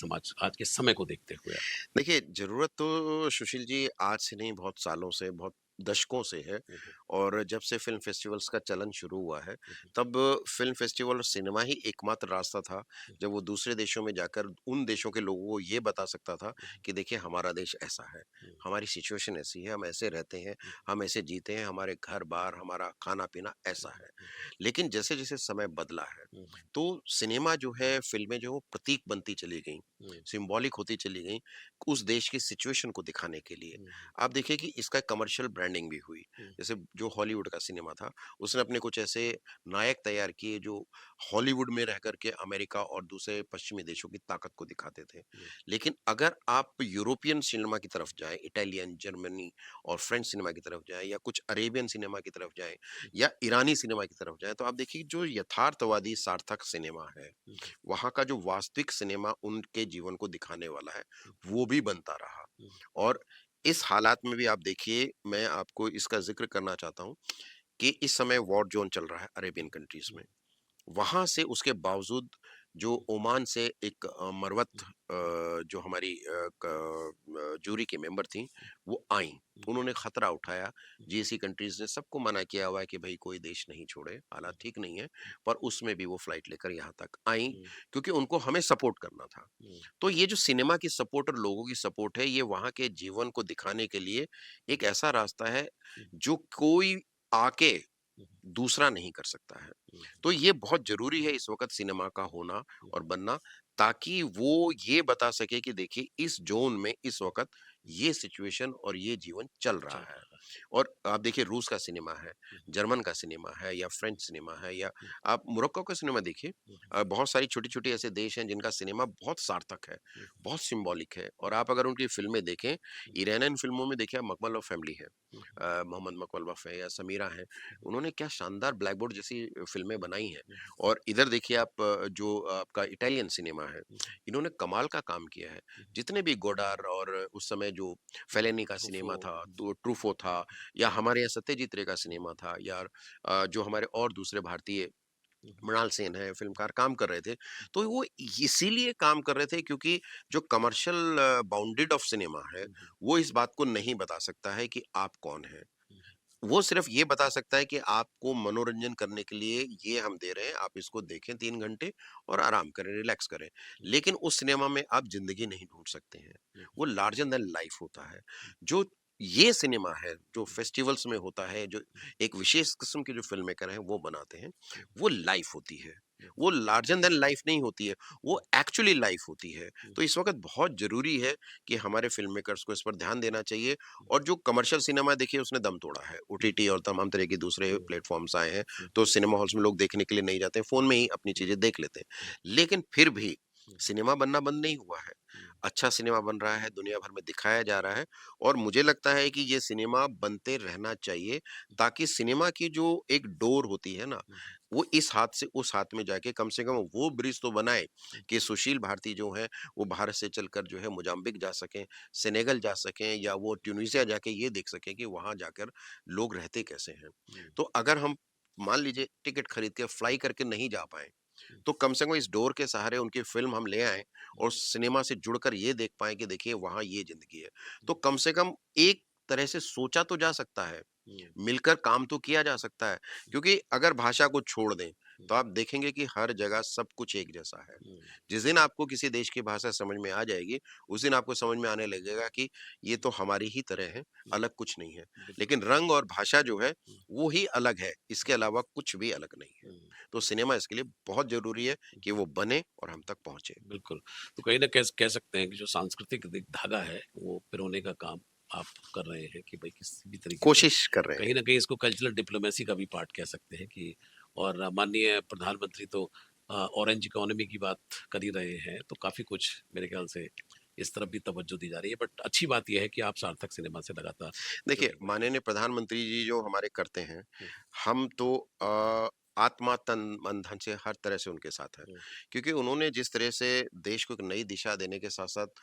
समय को देखते हुए आपको? देखिए, ज़रूरत तो सुशील जी आज से नहीं, बहुत सालों से, बहुत दशकों से है। हुँ, हुँ, और जब से फ़िल्म फेस्टिवल्स का चलन शुरू हुआ है, हुँ, हुँ, तब फ़िल्म फेस्टिवल और सिनेमा ही एकमात्र रास्ता था, हुँ, जब वो दूसरे देशों में जाकर उन देशों के लोगों को ये बता सकता था हुँ, कि देखिए हमारा देश ऐसा है, हुँ, हमारी सिचुएशन ऐसी है, हम ऐसे रहते हैं, हुँ, हम ऐसे जीते हैं, हमारे घर-बार, हमारा खाना-पीना हुँ, ऐसा है। हुँ, लेकिन जैसे-जैसे समय बदला है, हुँ, तो सिनेमा जो है, फ़िल्में जो प्रतीक बनती चली गईं, हुँ, सिंबॉलिक होती चली गईं, उस देश की सिचुएशन को दिखाने के लिए। हुँ, आप देखिए कि इसका कमर्शियल ब्रांड ब्रांडिंग भी हुई। हुँ, जैसे जो हॉलीवुड का सिनेमा था, उसने अपने कुछ ऐसे नायक तैयार किए जो हॉलीवुड में रह कर के अमेरिका और दूसरे पश्चिमी देशों की ताकत को दिखाते थे। हुँ, लेकिन अगर आप यूरोपियन सिनेमा की तरफ जाएँ, इटालियन, जर्मनी और फ्रेंच सिनेमा की तरफ जाएँ या कुछ अरेबियन सिनेमा की तरफ जाएँ हुँ, या ईरानी सिनेमा की तरफ जाएँ, तो आप देखिए जो यथार्थवादी सार्थक सिनेमा है, हुँ, वहाँ का जो वास्तविक सिनेमा उनके जीवन को दिखाने वाला है, हुँ, वो भी बनता रहा। हुँ, और इस हालात में भी आप देखिए, मैं आपको इसका ज़िक्र करना चाहता हूँ कि इस समय वॉर ज़ोन चल रहा है अरेबियन कंट्रीज़ हुँ, में। वहाँ से उसके बावजूद जो ओमान से एक मरवत जो हमारी जूरी की मेंबर थीं, वो आईं। हुँ, उन्होंने खतरा उठाया, हुँ, जीसीसी कंट्रीज़ ने सबको मना किया हुआ है कि भई कोई देश नहीं छोड़े, हालात ठीक नहीं है, पर उसमें भी वो फ्लाइट लेकर यहाँ तक आईं, हुँ, क्योंकि उनको हमें सपोर्ट करना था। हुँ, तो ये जो सिनेमा की सपोर्ट और लोगों की सपोर्ट है, ये वहाँ के जीवन को दिखाने के लिए एक ऐसा रास्ता है, हुँ, जो कोई आके हुँ, दूसरा नहीं कर सकता है। हुँ, तो ये बहुत ज़रूरी है इस वक़्त सिनेमा का होना हुँ, और बनना, ताकि वो ये बता सके कि देखिए इस ज़ोन में इस वक़्त हुँ, ये सिचुएशन और ये जीवन चल चल रहा है। रहा है। और आप देखिए रूस का सिनेमा है, हुँ, जर्मन का सिनेमा है या फ्रेंच सिनेमा है या हुँ, आप मोरक्को का सिनेमा देखिए। हुँ, बहुत सारी छोटी-छोटी ऐसे देश हैं जिनका सिनेमा बहुत सार्थक है, हुँ, बहुत सिम्बॉलिक है और हुँ, आप अगर उनकी फ़िल्में देखें, हुँ, ईरानियन फ़िल्मों में देखिए आप मकबल और फैमिली है। हुँ, मोहम्मद मकवलबफ है या समीरा हैं, हुँ, उन्होंने क्या शानदार ब्लैक बोर्ड जैसी फ़िल्में हुँ, बनाई हैं। हुँ, और इधर देखिए आप जो आपका इटालियन सिनेमा है, हुँ, इन्होंने कमाल का काम किया है। हुँ, जितने भी गोडार और उस समय जो हुँ, फेलेनी का ट्रूफ़ो। सिनेमा था, हुँ, तो ट्रूफो था या हमारे यहाँ सत्यजीत रे का सिनेमा था या जो हमारे और दूसरे भारतीय हुँ, मृणाल सेन है, फ़िल्मकार काम कर रहे थे। तो वो इसीलिए काम कर रहे थे क्योंकि जो कमर्शियल बाउंडेड ऑफ सिनेमा है, हुँ, हुँ, वो इस बात को नहीं बता सकता है कि आप कौन हैं। हुँ, वो सिर्फ़ ये बता सकता है कि आपको मनोरंजन करने के लिए ये हम दे रहे हैं, आप इसको देखें 3 घंटे और आराम करें, रिलैक्स करें। हुँ, लेकिन उस सिनेमा में आप ज़िंदगी नहीं ढूँढ सकते हैं। हुँ, वो लार्जर दैन लाइफ़ होता है। हुँ, जो ये सिनेमा है, जो हुँ, फेस्टिवल्स में होता है, जो हुँ, एक विशेष किस्म के जो फ़िल्म मेकर हैं, वो बनाते हैं, हुँ, वो लाइफ़ होती है। हुँ, वो लार्जर दैन लाइफ़ नहीं होती है, वो एक्चुअली लाइफ़ होती है। हुँ, तो इस वक़्त बहुत ज़रूरी है कि हमारे फ़िल्म मेकर्स को इस पर ध्यान देना चाहिए हुँ, और जो कमर्शियल सिनेमा देखिए उसने दम तोड़ा है। हुँ, ओटीटी और तमाम तरह के दूसरे हुँ, प्लेटफ़ॉर्म्स आए हैं, हुँ, तो सिनेमा हॉल्स में लोग देखने के लिए नहीं जाते हैं, फ़ोन में ही अपनी हुँ, चीज़ें देख लेते हुँ, हैं। लेकिन फिर भी हुँ, सिनेमा बनना बंद नहीं हुआ है। हुँ, अच्छा सिनेमा बन रहा है, दुनिया भर में दिखाया जा रहा है और मुझे लगता है कि ये सिनेमा बनते रहना चाहिए ताकि सिनेमा की जो एक डोर होती है ना, हुँ, वो इस हाथ से उस हाथ में जाके कम से कम वो ब्रिज तो बनाए हुँ, कि सुशील भारती जो हैं, वो भारत से चलकर जो है मोज़ाम्बिक जा सकें, सेनेगल जा सकें या वो ट्यूनीसिया जाके ये देख सकें कि वहाँ जाकर लोग रहते कैसे हैं। हुँ, तो अगर हम मान लीजिए टिकट खरीद के फ्लाई करके नहीं जा पाएँ, हुँ, तो कम से कम इस डोर के सहारे उनकी फ़िल्म हम ले आएँ और सिनेमा से जुड़कर ये देख पाएँ कि देखिए वहाँ ये ज़िंदगी है। तो कम से कम एक तरह से सोचा तो जा सकता है, हुँ, मिलकर काम तो किया जा सकता है। क्योंकि अगर भाषा को छोड़ दें, हुँ, तो आप देखेंगे कि हर जगह सब कुछ एक जैसा है। हुँ, जिस दिन आपको किसी देश की भाषा समझ में आ जाएगी, उस दिन आपको समझ में आने लगेगा कि ये तो हमारी ही तरह है, हुँ, अलग कुछ नहीं है। बिल्कुल। लेकिन रंग और भाषा जो है, हुँ, वो ही अलग है, इसके अलावा कुछ भी अलग नहीं है। हुँ, तो सिनेमा इसके लिए बहुत ज़रूरी है हुँ, कि वो बने और हम तक पहुँचे। बिल्कुल। तो कहीं न कह सकते हैं कि जो सांस्कृतिक धागा है, वो पिरोने का काम आप कर रहे हैं कि भई किसी भी तरीके से कोशिश कर रहे हैं। कहीं न कहीं इसको कल्चरल डिप्लोमेसी का भी पार्ट कह सकते हैं कि और माननीय प्रधानमंत्री तो ऑरेंज इकोनॉमी की बात कर ही रहे हैं, तो काफ़ी कुछ मेरे ख़्याल से इस तरफ भी तवज्जो दी जा रही है। बट अच्छी बात ये है कि आप सार्थक सिनेमा से लगातार देखिए, जुड़े हुए हैं। माननीय प्रधानमंत्री जी जो हमारे करते हैं, हुँ, हम तो आत्मा, तन, मन, धन से हर तरह से उनके साथ हैं। हुँ, क्योंकि उन्होंने जिस तरह से देश को एक नई दिशा देने के साथ-साथ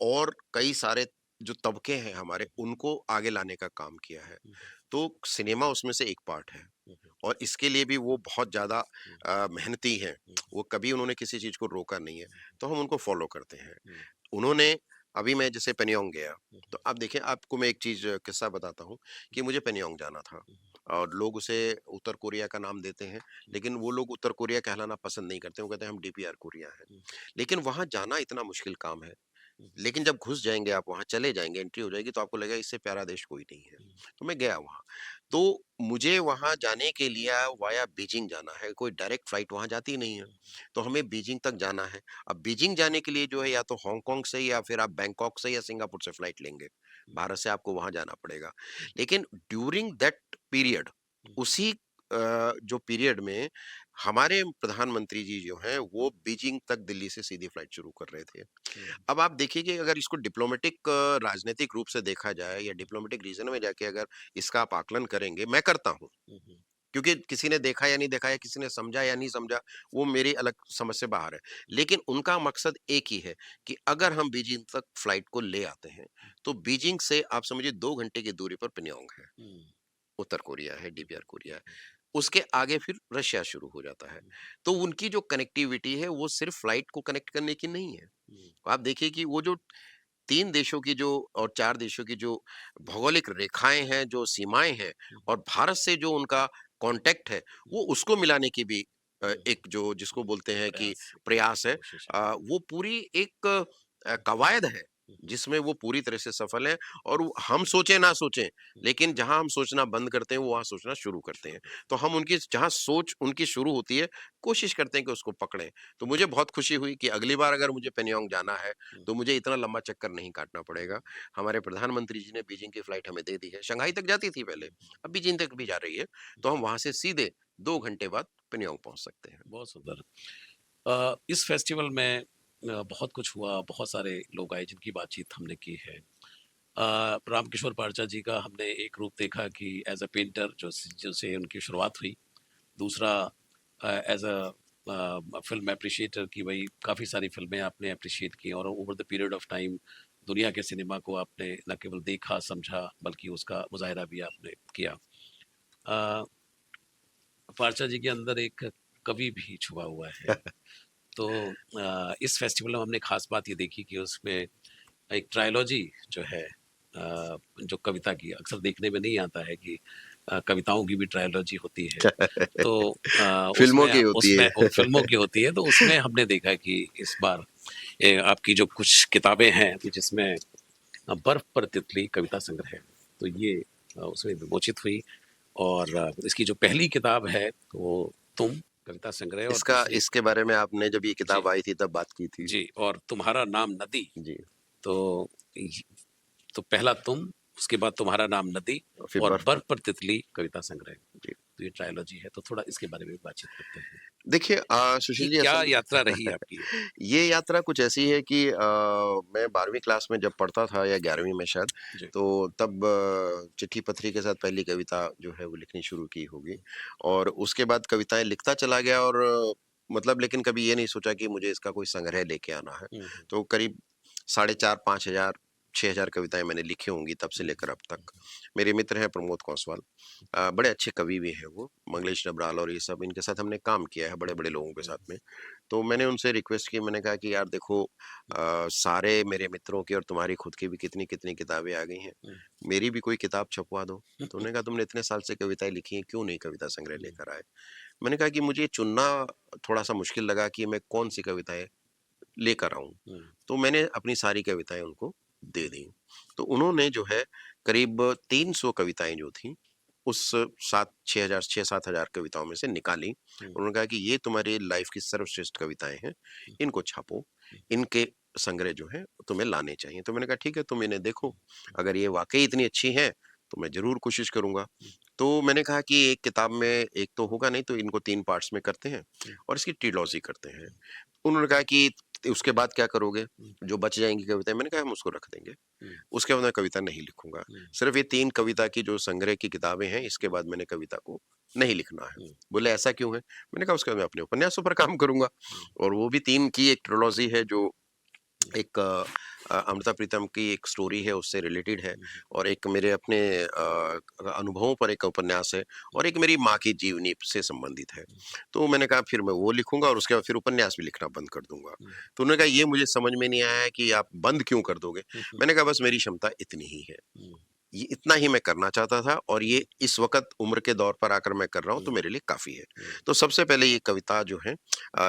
और कई सारे जो तबके हैं हमारे, हुँ, उनको आगे लाने का काम किया है। हुँ, तो सिनेमा उसमें से एक पार्ट है हुँ, हुँ, और इसके लिए भी वो बहुत ज़्यादा हुँ, मेहनती हैं। हुँ, वो कभी उन्होंने किसी चीज़ को रोका नहीं है, तो हम उनको फ़ॉलो करते हैं। हुँ, उन्होंने अभी मैं जैसे पेनियोंग गया, हुँ, तो आप देखिए आपको मैं एक चीज़ किस्सा बताता हूँ कि मुझे पेनियोंग जाना था हुँ, और लोग उसे उत्तर कोरिया का नाम देते हैं, लेकिन वो लोग उत्तर कोरिया कहलाना पसंद नहीं करते, वो कहते हैं हम डीपीआर कोरिया हैं। हुँ, लेकिन वहाँ जाना इतना मुश्किल काम है, लेकिन जब घुस जाएँगे आप वहाँ, चले जाएँगे, एंट्री हो जाएगी तो आपको लगेगा इससे प्यारा देश कोई नहीं है। तो मैं गया वहाँ। तो मुझे वहाँ जाने के लिए वाया बीजिंग जाना है, कोई डायरेक्ट फ्लाइट वहाँ जाती नहीं है। तो हमें बीजिंग तक जाना है। अब बीजिंग जाने के लिए जो है या तो हांगकांग से या फिर आप बैंकॉक से या सिंगापुर से फ्लाइट लेंगे। भारत से आपको वहाँ जाना पड़ेगा। लेकिन ड्यूरिंग दैट पीरियड, उसी जो पीरियड में हमारे प्रधानमंत्री जी जो हैं वो बीजिंग तक दिल्ली से सीधी फ्लाइट शुरू कर रहे थे। अब आप देखिए कि अगर इसको डिप्लोमेटिक राजनीतिक रूप से देखा जाए या डिप्लोमेटिक रीजन में जाके अगर इसका आप आकलन करेंगे, मैं करता हूँ। क्योंकि किसी ने देखा या नहीं देखा या किसी ने समझा या नहीं समझा, वो मेरी अलग समझ से बाहर है। लेकिन उनका मकसद एक ही है कि अगर हम बीजिंग तक फ्लाइट को ले आते हैं, तो बीजिंग से आप समझिए 2 घंटे की दूरी पर पिन्योंग है, उत्तर कोरिया है, डीपीआर कोरिया है। उसके आगे फिर रशिया शुरू हो जाता है। तो उनकी जो कनेक्टिविटी है, वो सिर्फ फ्लाइट को कनेक्ट करने की नहीं है। आप देखिए कि वो जो 3 देशों की जो और 4 देशों की जो भौगोलिक रेखाएँ हैं, जो सीमाएँ हैं और भारत से जो उनका कॉन्टैक्ट है, वो उसको मिलाने की भी एक जो जिसको बोलते हैं कि प्रयास प्रयास है, कोशिश है। वो पूरी एक कवायद है, जिसमें वो पूरी तरह से सफल हैं और वो हम सोचें ना सोचें, लेकिन जहाँ हम सोचना बंद करते हैं, वो वहाँ सोचना शुरू करते हैं। तो हम उनकी जहाँ सोच उनकी शुरू होती है, कोशिश करते हैं कि उसको पकड़ें। तो मुझे बहुत खुशी हुई कि अगली बार अगर मुझे पेन्योंग जाना है, तो मुझे इतना लंबा चक्कर नहीं काटना पड़ेगा। हमारे प्रधानमंत्री जी ने बीजिंग की फ्लाइट हमें दे दी है। शंघाई तक जाती थी पहले, अब बीजिंग तक भी जा रही है। तो हम वहाँ से सीधे 2 घंटे बाद पेन्योंग पहुँच सकते हैं। बहुत सुंदर। इस फेस्टिवल में बहुत कुछ हुआ, बहुत सारे लोग आए जिनकी बातचीत हमने की है। रामकिशोर पारचा जी का हमने एक रूप देखा कि एज अ पेंटर जो से उनकी शुरुआत हुई। दूसरा एज अ फिल्म अप्रिशिएटर की भाई काफ़ी सारी फिल्में आपने अप्रिशिएट की और over the period of time दुनिया के सिनेमा को आपने न केवल देखा समझा बल्कि उसका मुजाहिरा भी आपने किया। अ, पारचा जी के अंदर एक कवि भी छुपा हुआ है। तो इस फेस्टिवल में हमने खास बात ये देखी कि उसमें एक ट्रायोलॉजी जो है जो कविता की अक्सर देखने में नहीं आता है कि कविताओं की भी ट्रायोलॉजी होती है। तो फ़िल्मों उसमें की होती उसमें है। फिल्मों की होती है तो उसमें हमने देखा कि इस बार आपकी जो कुछ किताबें हैं तो जिसमें बर्फ पर तितली कविता संग्रह है तो ये उसमें विमोचित हुई और इसकी जो पहली किताब है वो तुम कविता संग्रह और इसका दूसरी इसके बारे में आपने जब ये जी किताब आई थी तब बात की थी। जी और तुम्हारा नाम नदी। जी, तो तो पहला तुम उसके बाद तुम्हारा नाम नदी और फिर और बर्फ पर। बर्फ पर तितली कविता संग्रह। जी। तो ये ट्रायोलॉजी है तो थोड़ा इसके बारे में भी बातचीत करते हैं देखिए कि सुशील जी क्या असल यात्रा रही आपकी। ये यात्रा कुछ ऐसी है कि मैं 12वीं क्लास में जब पढ़ता था या 11वीं में शायद, जी तो तब चिट्ठी-पत्री के साथ पहली कविता जो है वो लिखनी शुरू की होगी और उसके बाद कविताएँ लिखता चला गया और मतलब लेकिन कभी ये नहीं सोचा कि मुझे इसका कोई संग्रह लेके आना है। हम्म, तो करीब साढ़े 4 5,000 6,000 कविताएँ मैंने लिखी होंगी तब से हम्म, लेकर अब तक। मेरे मित्र हैं प्रमोद कौसवाल, बड़े अच्छे कवि भी हैं वो, मंगलेश डबराल और ये सब इनके साथ हमने काम किया है बड़े-बड़े लोगों के साथ में। तो मैंने उनसे रिक्वेस्ट की, मैंने कहा कि यार देखो सारे मेरे मित्रों की और तुम्हारी खुद की भी कितनी-कितनी किताबें आ गई हैं, हम्म, मेरी भी कोई किताब छपवा दो। तो उन्होंने कहा तुमने इतने साल से कविताएँ लिखी हैं, क्यों नहीं कविता संग्रह हम्म, लेकर आए? मैंने कहा कि मुझे चुनना थोड़ा-सा मुश्किल लगा कि मैं कौन-सी कविताएँ लेकर आऊँ। हम्म, तो मैंने अपनी सारी कविताएँ उनको दे दी। तो उन्होंने जो है करीब 300 कविताएँ जो थीं, उस 7 6,000 6-7,000 कविताओं में से निकाली। हम्म, उन्होंने कहा कि ये तुम्हारी लाइफ़ की सर्वश्रेष्ठ कविताएँ हैं, इनको छापो, इनके संग्रह जो हैं तुम्हें लाने चाहिए। तो मैंने कहा ठीक है तुम इन्हें देखो, अगर ये वाक़ई इतनी अच्छी हैं, तो मैं ज़रूर कोशिश करूँगा। तो मैंने कहा कि एक किताब में एक तो होगा नहीं तो इनको 3 पार्ट्स में करते हैं और इसकी ट्रिलॉजी करते हैं। उन्होंने कहा कि उसके बाद क्या करोगे? जो बच जाएँगी कविताएँ, मैंने कहा हम उसको रख देंगे। हम्म, उसके बाद मैं कविता नहीं लिखूँगा। हम्म, सिर्फ़ ये 3 कविता की जो संग्रह की किताबें हैं, इसके बाद मैंने कविता को नहीं लिखना है। हम्म, बोले ऐसा क्यों है? मैंने कहा उसके बाद मैं अपने उपन्यासों पर काम करूँगा हम्म, और वो भी 3 की एक ट्रिलॉजी है जो एक अमृता प्रीतम की एक स्टोरी है उससे रिलेटेड है और एक मेरे अपने अनुभवों पर एक उपन्यास है और एक मेरी माँ की जीवनी से संबंधित है। तो मैंने कहा फिर मैं वो लिखूँगा और उसके बाद फिर उपन्यास भी लिखना बंद कर दूँगा। तो उन्होंने कहा ये मुझे समझ में नहीं आया है कि आप बंद क्यों कर दोगे? मैंने कहा बस मेरी क्षमता इतनी ही है। ये इतना ही मैं करना चाहता था और ये इस वक़्त उम्र के दौर पर आकर मैं कर रहा हूँ, तो हुँ, मेरे लिए काफ़ी है। हुँ, तो सबसे पहले ये कविता जो है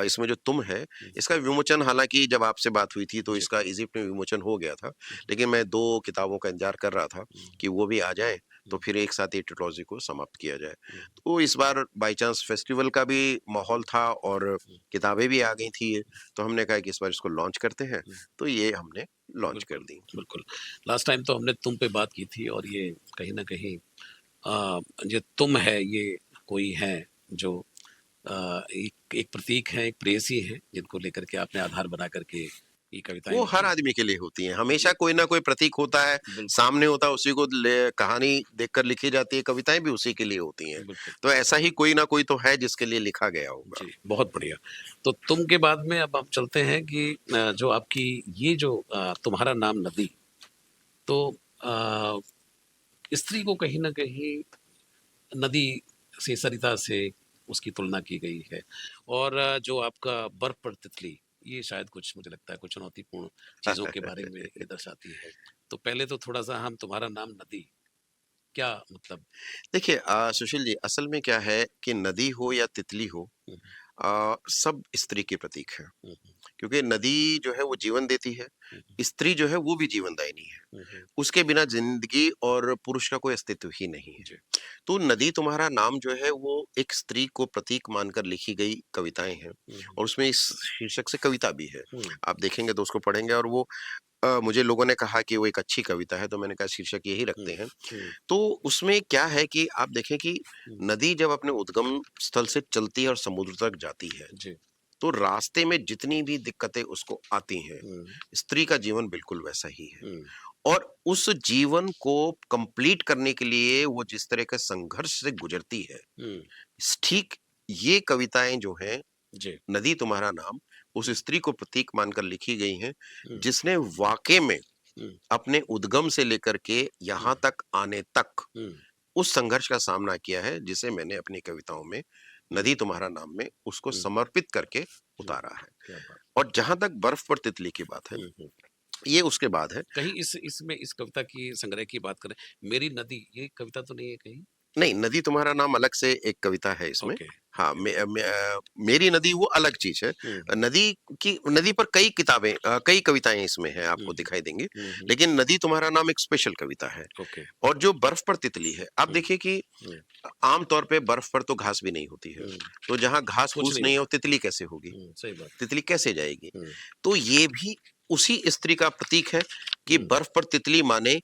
इसमें जो तुम है, हुँ, इसका विमोचन हालाँकि जब आपसे बात हुई थी तो जी। इसका इजिप्ट में विमोचन हो गया था। हुँ, लेकिन मैं 2 किताबों का इंतज़ार कर रहा था हुँ, कि वो भी आ जाएँ, तो हुँ, फिर एक साथ ये ट्रिलॉजी को समाप्त किया जाए। हुँ, तो इस बार बाय चांस फेस्टिवल का भी माहौल था और हुँ, किताबें भी आ गई थी, तो हमने कहा कि इस बार इसको लॉन्च करते हैं, हुँ, तो ये हमने लॉन्च कर बिल्कुल, दी। बिल्कुल। लास्ट टाइम तो हमने तुम पे बात की थी और ये कहीं न कहीं ये तुम है, ये कोई है जो एक एक प्रतीक है, एक प्रेयसी हैं, जिनको लेकर के आपने आधार बना कर के ये कविताएँ वो हर लिखी हैं। आदमी के लिए होती हैं, हमेशा जी, कोई ना कोई प्रतीक होता है, बिल्कुल, सामने होता है उसी को ले कहानी देखकर लिखी जाती है, कविताएँ भी उसी के लिए होती हैं। बिल्कुल। तो ऐसा ही कोई ना कोई तो है जिसके लिए लिखा गया होगा। जी, बहुत बढ़िया। तो तुम के बाद में अब हम चलते हैं कि जो आपकी ये जो तुम्हारा नाम नदी, तो अ, स्त्री को कहीं न कहीं नदी से, सरिता से उसकी तुलना की गई है और जो आपका बर्फ़ पर तितली, ये शायद कुछ मुझे लगता है कुछ चुनौतीपूर्ण चीज़ों के बारे में ये दर्शाती है। तो पहले तो थोड़ा-सा हम तुम्हारा नाम नदी, क्या मतलब? देखिए सुशील जी, असल में क्या है कि नदी हो या तितली हो हुँ, सब स्त्री के प्रतीक हैं। हुँ, हुँ, क्योंकि नदी जो है वो जीवन देती है, हुँ, स्त्री जो है वो भी जीवनदायिनी है। हुँ, हुँ, उसके बिना ज़िंदगी और पुरुष का कोई अस्तित्व ही नहीं है। जी। तो नदी तुम्हारा नाम जो है वो एक स्त्री को प्रतीक मानकर लिखी गई कविताएँ हैं हुँ, हुँ, और उसमें इस शीर्षक से कविता भी है। हुँ, आप देखेंगे तो उसको पढ़ेंगे और वो मुझे लोगों ने कहा कि वो एक अच्छी कविता है, तो मैंने कहा शीर्षक यही हुँ, रखते हैं। हुँ, तो उसमें क्या है कि आप देखें कि हुँ, नदी जब अपने उद्गम स्थल से चलती है और समुद्र तक जाती है, जी। तो रास्ते में जितनी भी दिक्कतें उसको आती हैं, हुँ, स्त्री का जीवन बिल्कुल वैसा ही है। हुँ, और उस जीवन को कंप्लीट करने के लिए वो जिस तरह के संघर्ष से गुजरती है, हुँ, ठीक ये कविताएँ जो हैं, जी। नदी तुम्हारा नाम, उस हुँ, स्त्री को प्रतीक मानकर लिखी गई हैं, हुँ, जिसने वाक़ई में हुँ, अपने उद्गम से लेकर के हुँ, यहाँ तक आने तक हुँ, उस संघर्ष का सामना किया है, जिसे मैंने अपनी कविताओं में हुँ, नदी तुम्हारा नाम में उसको हुँ, समर्पित करके हुँ, उतारा है। क्या बात! और जहाँ तक बर्फ पर तितली की बात है, हुँ, हुँ। ये उसके बाद है। कहीं इसमें इस कविता की संग्रह की बात करें, मेरी नदी ये कविता तो नहीं है कहीं? नहीं, नदी तुम्हारा नाम अलग से एक कविता है इसमें। ओके, हाँ, ओके। मेरी नदी वो अलग चीज़ है। हुँ, नदी पर कई किताबें कई कविताएँ इसमें हैं, हुँ, आपको हुँ, दिखाई देंगी। हुँ, हुँ, लेकिन नदी तुम्हारा नाम एक स्पेशल कविता है। ओके। और जो बर्फ पर तितली है, आप हुँ, देखिए कि हुँ, आम तौर पे बर्फ पर तो घास भी नहीं होती है। हुँ, तो जहाँ कुछ घास-फूस नहीं नहीं है, होता। वो तितली कैसे होगी? सही बात। तितली कैसे जाएगी? हुँ, तो ये भी उसी स्त्री का प्रतीक है कि हुँ, बर्फ पर तितली माने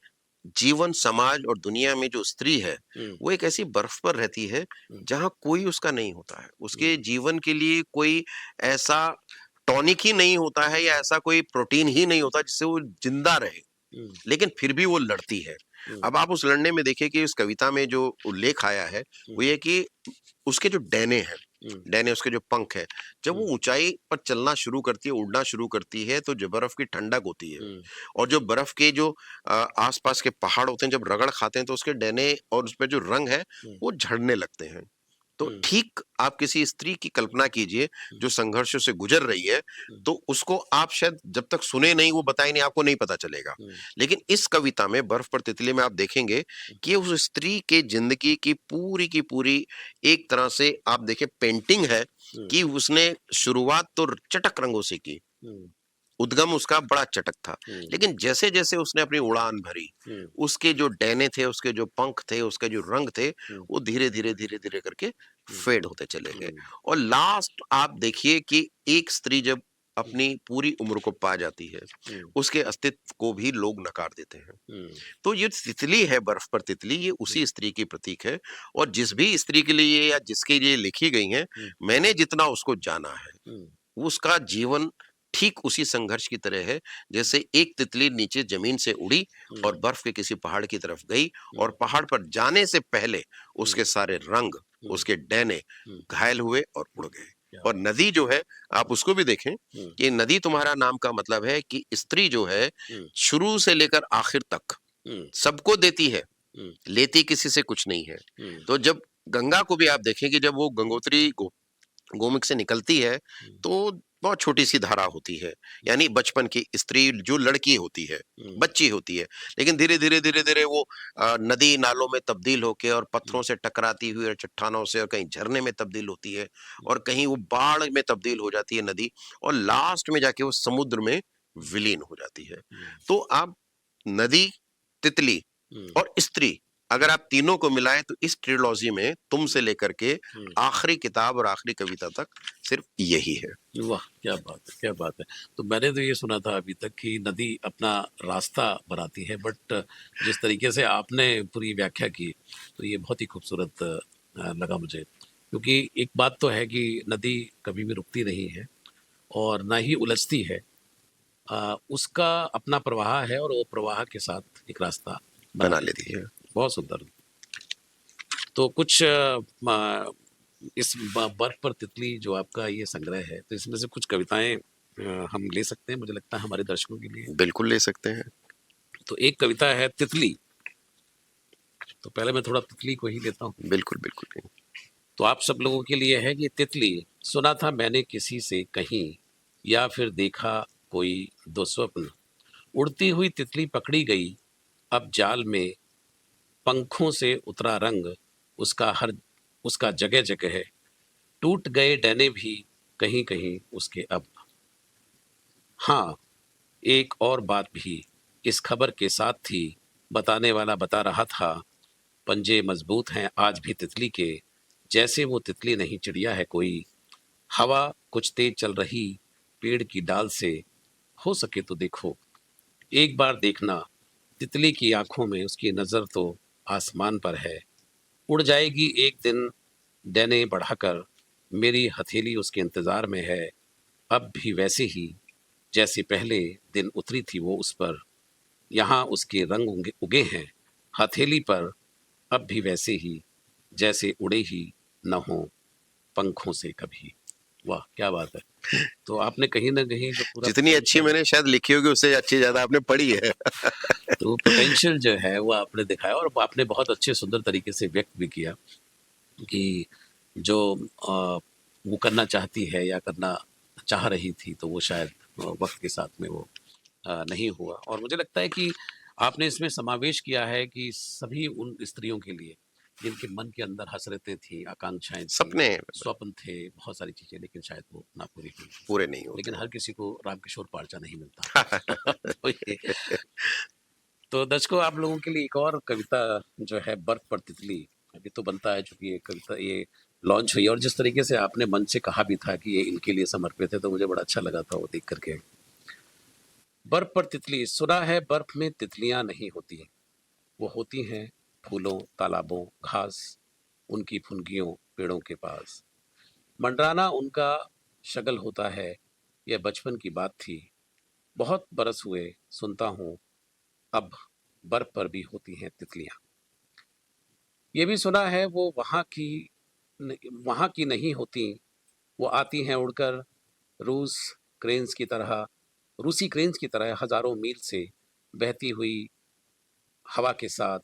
जीवन, समाज और दुनिया में जो स्त्री है, हुँ, वो एक ऐसी बर्फ पर रहती है, हुँ, जहाँ कोई उसका नहीं होता है। हुँ, उसके जीवन के लिए कोई ऐसा टॉनिक ही नहीं होता है या ऐसा कोई प्रोटीन ही नहीं होता जिससे वो ज़िंदा रहे। हुँ, लेकिन फिर भी वो लड़ती है। हुँ, अब आप उस लड़ने में देखिए कि इस कविता में जो उल्लेख आया है, हुँ, वो ये कि उसके जो डैने हैं, हुँ, डैने उसके जो पंख हैं, जब वो हुँ, ऊँचाई पर चलना शुरू करती है, उड़ना शुरू करती है, तो जो बर्फ़ की ठंडक होती है हुँ, और जो बर्फ़ के जो आस-पास के पहाड़ होते हैं, जब रगड़ खाते हैं, तो उसके डैने और उसपे जो रंग है, हुँ, वो झड़ने लगते हैं। तो हुँ, ठीक आप किसी स्त्री की कल्पना कीजिए, हुँ, जो संघर्षों से गुज़र रही है, हुँ, तो उसको आप शायद जब तक सुने नहीं, वो बताए नहीं, आपको नहीं पता चलेगा। हुँ, लेकिन इस कविता में बर्फ़ पर तितली में आप देखेंगे कि उस स्त्री के ज़िंदगी की पूरी एक तरह से आप देखिए पेंटिंग है हुँ, कि उसने शुरुआत तो चटक रंगों से की। हुँ, उद्गम उसका बड़ा चटक था। हुँ, लेकिन जैसे-जैसे उसने अपनी उड़ान भरी, हुँ, उसके जो डैने थे, उसके जो पंख थे, उसके जो रंग थे, हुँ, वो धीरे-धीरे, धीरे-धीरे करके हुँ, फेड होते चले गए। हुँ, और लास्ट आप देखिए कि एक स्त्री जब अपनी पूरी उम्र को पा जाती है, हुँ, उसके अस्तित्व को भी लोग नकार देते हैं। हुँ, तो ये तितली है, बर्फ पर तितली, ये हुँ, उसी स्त्री की प्रतीक है और जिस भी स्त्री के लिए या जिसके लिए लिखी गई हैं, हुँ, मैंने जितना उसको जाना है, हुँ, उसका जीवन ठीक उसी संघर्ष की तरह है, जैसे एक तितली नीचे ज़मीन से उड़ी और हुँ, बर्फ के किसी पहाड़ की तरफ गई हुँ, और पहाड़ पर जाने से पहले हुँ, उसके सारे रंग, हुँ, उसके डैने हुँ, घायल हुए और उड़ हुँ, गए। क्या और बात! नदी जो है, आप उसको भी देखें हुँ, कि नदी तुम्हारा नाम का मतलब है कि स्त्री जो है, हुँ, शुरू से लेकर आखिर तक हुँ, सबको देती है, हुँ, लेती किसी से कुछ नहीं है। हुँ, तो जब गंगा को भी आप देखें कि जब वो गंगोत्री गोमुख से निकलती है, हुँ, तो बहुत छोटी-सी धारा होती है, यानी बचपन की स्त्री जो लड़की होती है, हुँ, बच्ची होती है, लेकिन धीरे-धीरे, धीरे-धीरे वो नदी नालों में तब्दील होके और पत्थरों हुँ, से टकराती हुई और चट्टानों से और कहीं झरने में तब्दील होती है हुँ, और कहीं वो बाढ़ में तब्दील हो जाती है नदी और लास्ट में जाके वो समुद्र में विलीन हो जाती है। हुँ, तो आप नदी, तितली हुँ, और स्त्री अगर आप तीनों को मिलाएँ तो इस ट्रिलॉजी में तुम से लेकर के हुँ। आखिरी किताब और आखिरी कविता तक सिर्फ यही है। वाह! क्या बात है, क्या बात है। तो मैंने तो ये सुना था अभी तक कि नदी अपना रास्ता बनाती है, बट जिस तरीके से आपने पूरी व्याख्या की, तो ये बहुत ही खूबसूरत लगा मुझे। क्योंकि एक बात तो है कि नदी कभी भी रुकती नहीं है और ना ही उलझती है। उसका अपना प्रवाह है और वो प्रवाह के साथ एक रास्ता बना बना लेती लेती है। है। बहुत सुंदर। तो कुछ इस बर्फ पर तितली जो आपका ये संग्रह है, तो इसमें से कुछ कविताएं हम ले सकते हैं, मुझे लगता है हमारे दर्शकों के लिए। बिल्कुल ले सकते हैं। तो एक कविता है तितली। तो पहले मैं थोड़ा तितली को ही लेता हूँ। बिल्कुल, बिल्कुल। तो आप सब लोगों के लिए है कि तितली। सुना था मैंने किसी से कहीं, या फिर देखा कोई दुस्वप्न, उड़ती हुई तितली पकड़ी गई अब जाल में, पंखों से उतरा रंग उसका जगह जगह है, टूट गए डने भी कहीं कहीं उसके अब। हाँ, एक और बात भी इस खबर के साथ थी, बताने वाला बता रहा था, पंजे मजबूत हैं आज भी तितली के, जैसे वो तितली नहीं चिड़िया है कोई। हवा कुछ तेज चल रही पेड़ की डाल से, हो सके तो देखो, एक बार देखना, तितली की आंखों में उसकी नजर तो आसमान पर है। उड़ जाएगी एक दिन डैने बढ़ाकर, मेरी हथेली उसके इंतजार में है, अब भी वैसे ही जैसे पहले दिन उतरी थी वो उस पर। यहाँ उसके रंग उगे हैं हथेली पर, अब भी वैसे ही जैसे उड़े ही न हो पंखों से कभी। वाह क्या बात है। तो आपने कहीं ना कहीं जो पूरा जितनी अच्छी पोटेंशियल, मैंने शायद लिखी होगी उससे अच्छी ज़्यादा आपने पढ़ी है। तो पोटेंशियल जो है वो आपने दिखाया और आपने बहुत अच्छे सुंदर तरीके से व्यक्त भी किया कि जो वो करना चाहती है या करना चाह रही थी, तो वो शायद वक्त के साथ में वो नहीं हुआ। और मुझे लगता है कि आपने इसमें समावेश किया है कि सभी उन स्त्रियों के लिए जिनके मन के अंदर हसरतें थी, आकांक्षाएं थी, सपने स्वप्न थे, बहुत सारी चीज़ें, लेकिन शायद वो ना पूरी हुई। पूरे नहीं लेकिन होते हर किसी को रामकिशोर पार्चा नहीं हैं। मिलता। तो ये, तो दर्शकों आप लोगों के लिए एक और कविता जो है बर्फ पर तितली, अभी तो बनता है चूंकि ये कविता ये लॉन्च हुई, और जिस तरीके से आपने मन से कहा भी था कि ये इनके लिए समर्पित है, तो मुझे बड़ा अच्छा लगा था वो देख करके। बर्फ पर तितली। सुना है बर्फ में तितलियां नहीं होती, वो होती हैं फूलों, तालाबों, घास, उनकी फुनगियों पेड़ों के पास। मंडराना उनका शगल होता है, यह बचपन की बात थी, बहुत बरस हुए सुनता हूँ अब बर्फ पर भी होती हैं तितलियां। ये भी सुना है वो वहाँ की नहीं होती, वो आती हैं उड़कर रूस क्रेन्स की तरह रूसी क्रेन्स की तरह हजारों मील से बहती हुई हवा के साथ,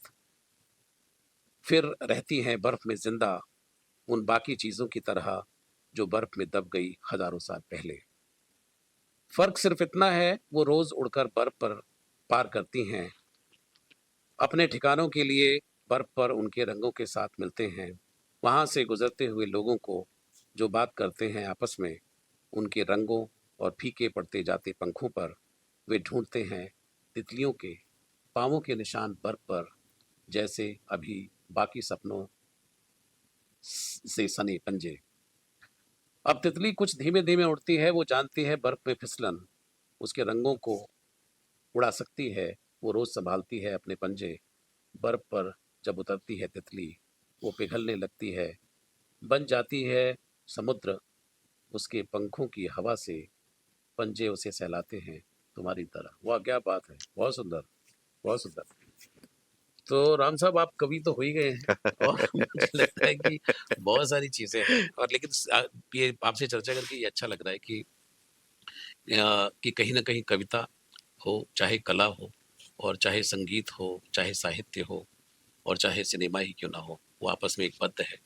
फिर रहती हैं बर्फ में जिंदा उन बाकी चीजों की तरह जो बर्फ में दब गई हजारों साल पहले। फर्क सिर्फ इतना है वो रोज उड़कर बर्फ पर पार करती हैं अपने ठिकानों के लिए, बर्फ पर उनके रंगों के साथ मिलते हैं, वहां से गुजरते हुए लोगों को जो बात करते हैं आपस में, उनके रंगों और फीके पड़ते जाते पंखों पर वे ढूंढते हैं तितलियों के पांवों के निशान बर्फ पर, जैसे अभी बाकी सपनों से सने पंजे। अब तितली कुछ धीमे धीमे उड़ती है, वो जानती है बर्फ में फिसलन उसके रंगों को उड़ा सकती है, वो रोज संभालती है अपने पंजे। बर्फ पर जब उतरती है तितली, वो पिघलने लगती है, बन जाती है समुद्र उसके पंखों की हवा से, पंजे उसे सहलाते हैं तुम्हारी तरह। वाह क्या बात है, बहुत सुंदर, बहुत सुंदर। तो राम साहब आप कवि तो हो ही गए हैं, और मुझे लगता है कि बहुत सारी चीजें हैं, और लेकिन ये आपसे चर्चा करके ये अच्छा लग रहा है कि कहीं ना कहीं कविता हो, चाहे कला हो, और चाहे संगीत हो, चाहे साहित्य हो, और चाहे सिनेमा ही क्यों ना हो, वो आपस में एक बद्ध है।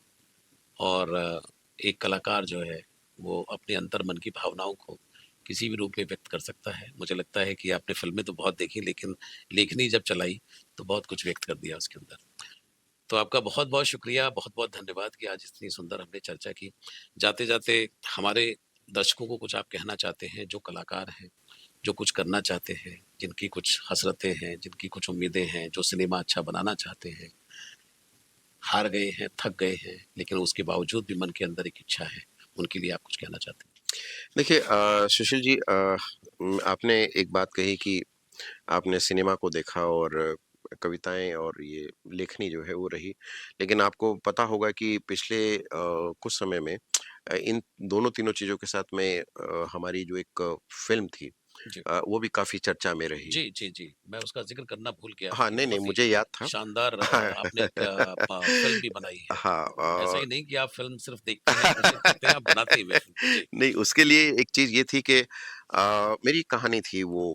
और एक कलाकार जो है वो अपने अंतर्मन की भावनाओं को किसी भी रूप में व्यक्त कर सकता है। मुझे लगता है कि आपने फ़िल्में तो बहुत देखी, लेकिन लेखनी जब चलाई, तो बहुत कुछ व्यक्त कर दिया उसके अंदर। तो आपका बहुत-बहुत शुक्रिया, बहुत-बहुत धन्यवाद कि आज इतनी सुंदर हमने चर्चा की। जाते-जाते हमारे दर्शकों को कुछ आप कहना चाहते हैं, जो कलाकार हैं, जो कुछ करना चाहते हैं, जिनकी कुछ हसरतें हैं, जिनकी कुछ उम्मीदें हैं, जो सिनेमा अच्छा बनाना चाहते हैं, हार गए हैं, थक गए हैं, लेकिन उसके बावजूद भी मन के अंदर एक इच्छा है, उनके लिए आप कुछ कहना चाहते हैं? देखिए सुशील जी, आपने एक बात कही कि आपने सिनेमा को देखा और कविताएँ और ये लेखनी जो है वो रही। लेकिन आपको पता होगा कि पिछले कुछ समय में इन दोनों तीनों चीज़ों के साथ में हमारी जो एक फ़िल्म थी, जी। वो भी काफ़ी चर्चा में रही। जी, जी, जी। मैं उसका ज़िक्र करना भूल गया हाँ, कि नहीं, नहीं, बहुत ही मुझे याद था। शानदार आपने एक फ़िल्म भी बनाई है। हाँ, ऐसा ही नहीं कि आप फ़िल्म सिर्फ़ देखते हैं, कोशिश करते हैं, आप बनाते भी हैं फ़िल्म को। जी। नहीं, उसके लिए एक चीज़ ये थी कि मेरी कहानी थी वो,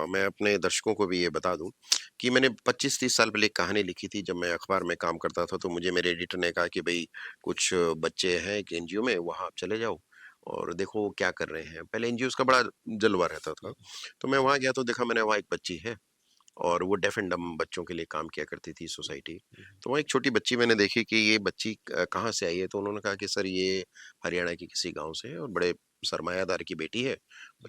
मैं अपने दर्शकों को भी ये बता दूँ कि मैंने 25-30 साल पहले एक कहानी लिखी थी जब मैं अखबार में काम करता था, तो मुझे मेरे एडिटर ने कहा कि भई कुछ बच्चे हैं एक एनजीओ में, वहाँ आप चले जाओ और देखो वो क्या कर रहे हैं। पहले एनजीओज़ का बड़ा जलवा रहता था। तो मैं वहाँ गया तो देखा मैंने वहाँ एक बच्ची है और वो डेफ एंड डम्ब बच्चों के लिए काम किया करती थी सोसाइटी। तो वहाँ एक छोटी बच्ची मैंने देखी कि ये बच्ची कहाँ से आई है? तो उन्होंने कहा कि सर ये हरियाणा के किसी गाँव से है और बड़े सरमायादार की बेटी है।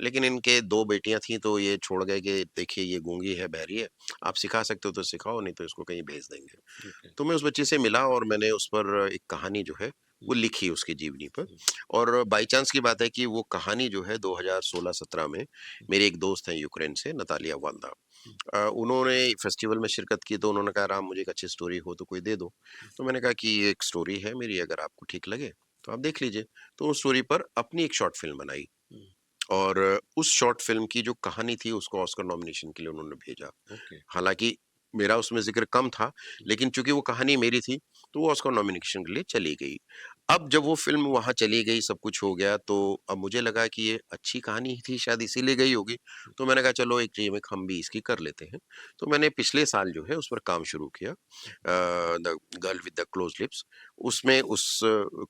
लेकिन इनके 2 बेटियाँ थीं तो ये छोड़ गए कि देखिए ये गूँगी है, बहरी है, आप सिखा सकते हो तो सिखाओ नहीं तो इसको कहीं भेज देंगे। ओके। तो मैं उस बच्चे से मिला और मैंने उस पर एक कहानी जो है वो लिखी उसकी जीवनी पर। और बाय चांस की बात है कि वो कहानी जो है 2016-17 में मेरे एक दोस्त हैं यूक्रेन से, नतालिया वाल्दा। उन्होंने फेस्टिवल में शिरकत की तो उन्होंने कहा राम मुझे एक अच्छी स्टोरी हो तो कोई दे दो। तो मैंने कहा कि ये एक स्टोरी है मेरी, अगर आपको ठीक लगे तो आप देख लीजिए। तो उस स्टोरी पर अपनी एक शॉर्ट फ़िल्म बनाई और उस शॉर्ट फ़िल्म की जो कहानी थी उसको ऑस्कर नॉमिनेशन के लिए उन्होंने भेजा। ओके। हालाँकि मेरा उसमें ज़िक्र कम था, लेकिन चूँकि वो कहानी मेरी थी, तो वो ऑस्कर नॉमिनेशन के लिए चली गई। अब जब वो फ़िल्म वहाँ चली गई, सब कुछ हो गया, तो अब मुझे लगा कि ये अच्छी कहानी ही थी, शायद इसीलिए गई होगी। तो मैंने कहा चलो एक रीमेक हम भी इसकी कर लेते हैं। तो मैंने पिछले साल जो है उस पर काम शुरू किया, the girl with the close lips. उसमें उस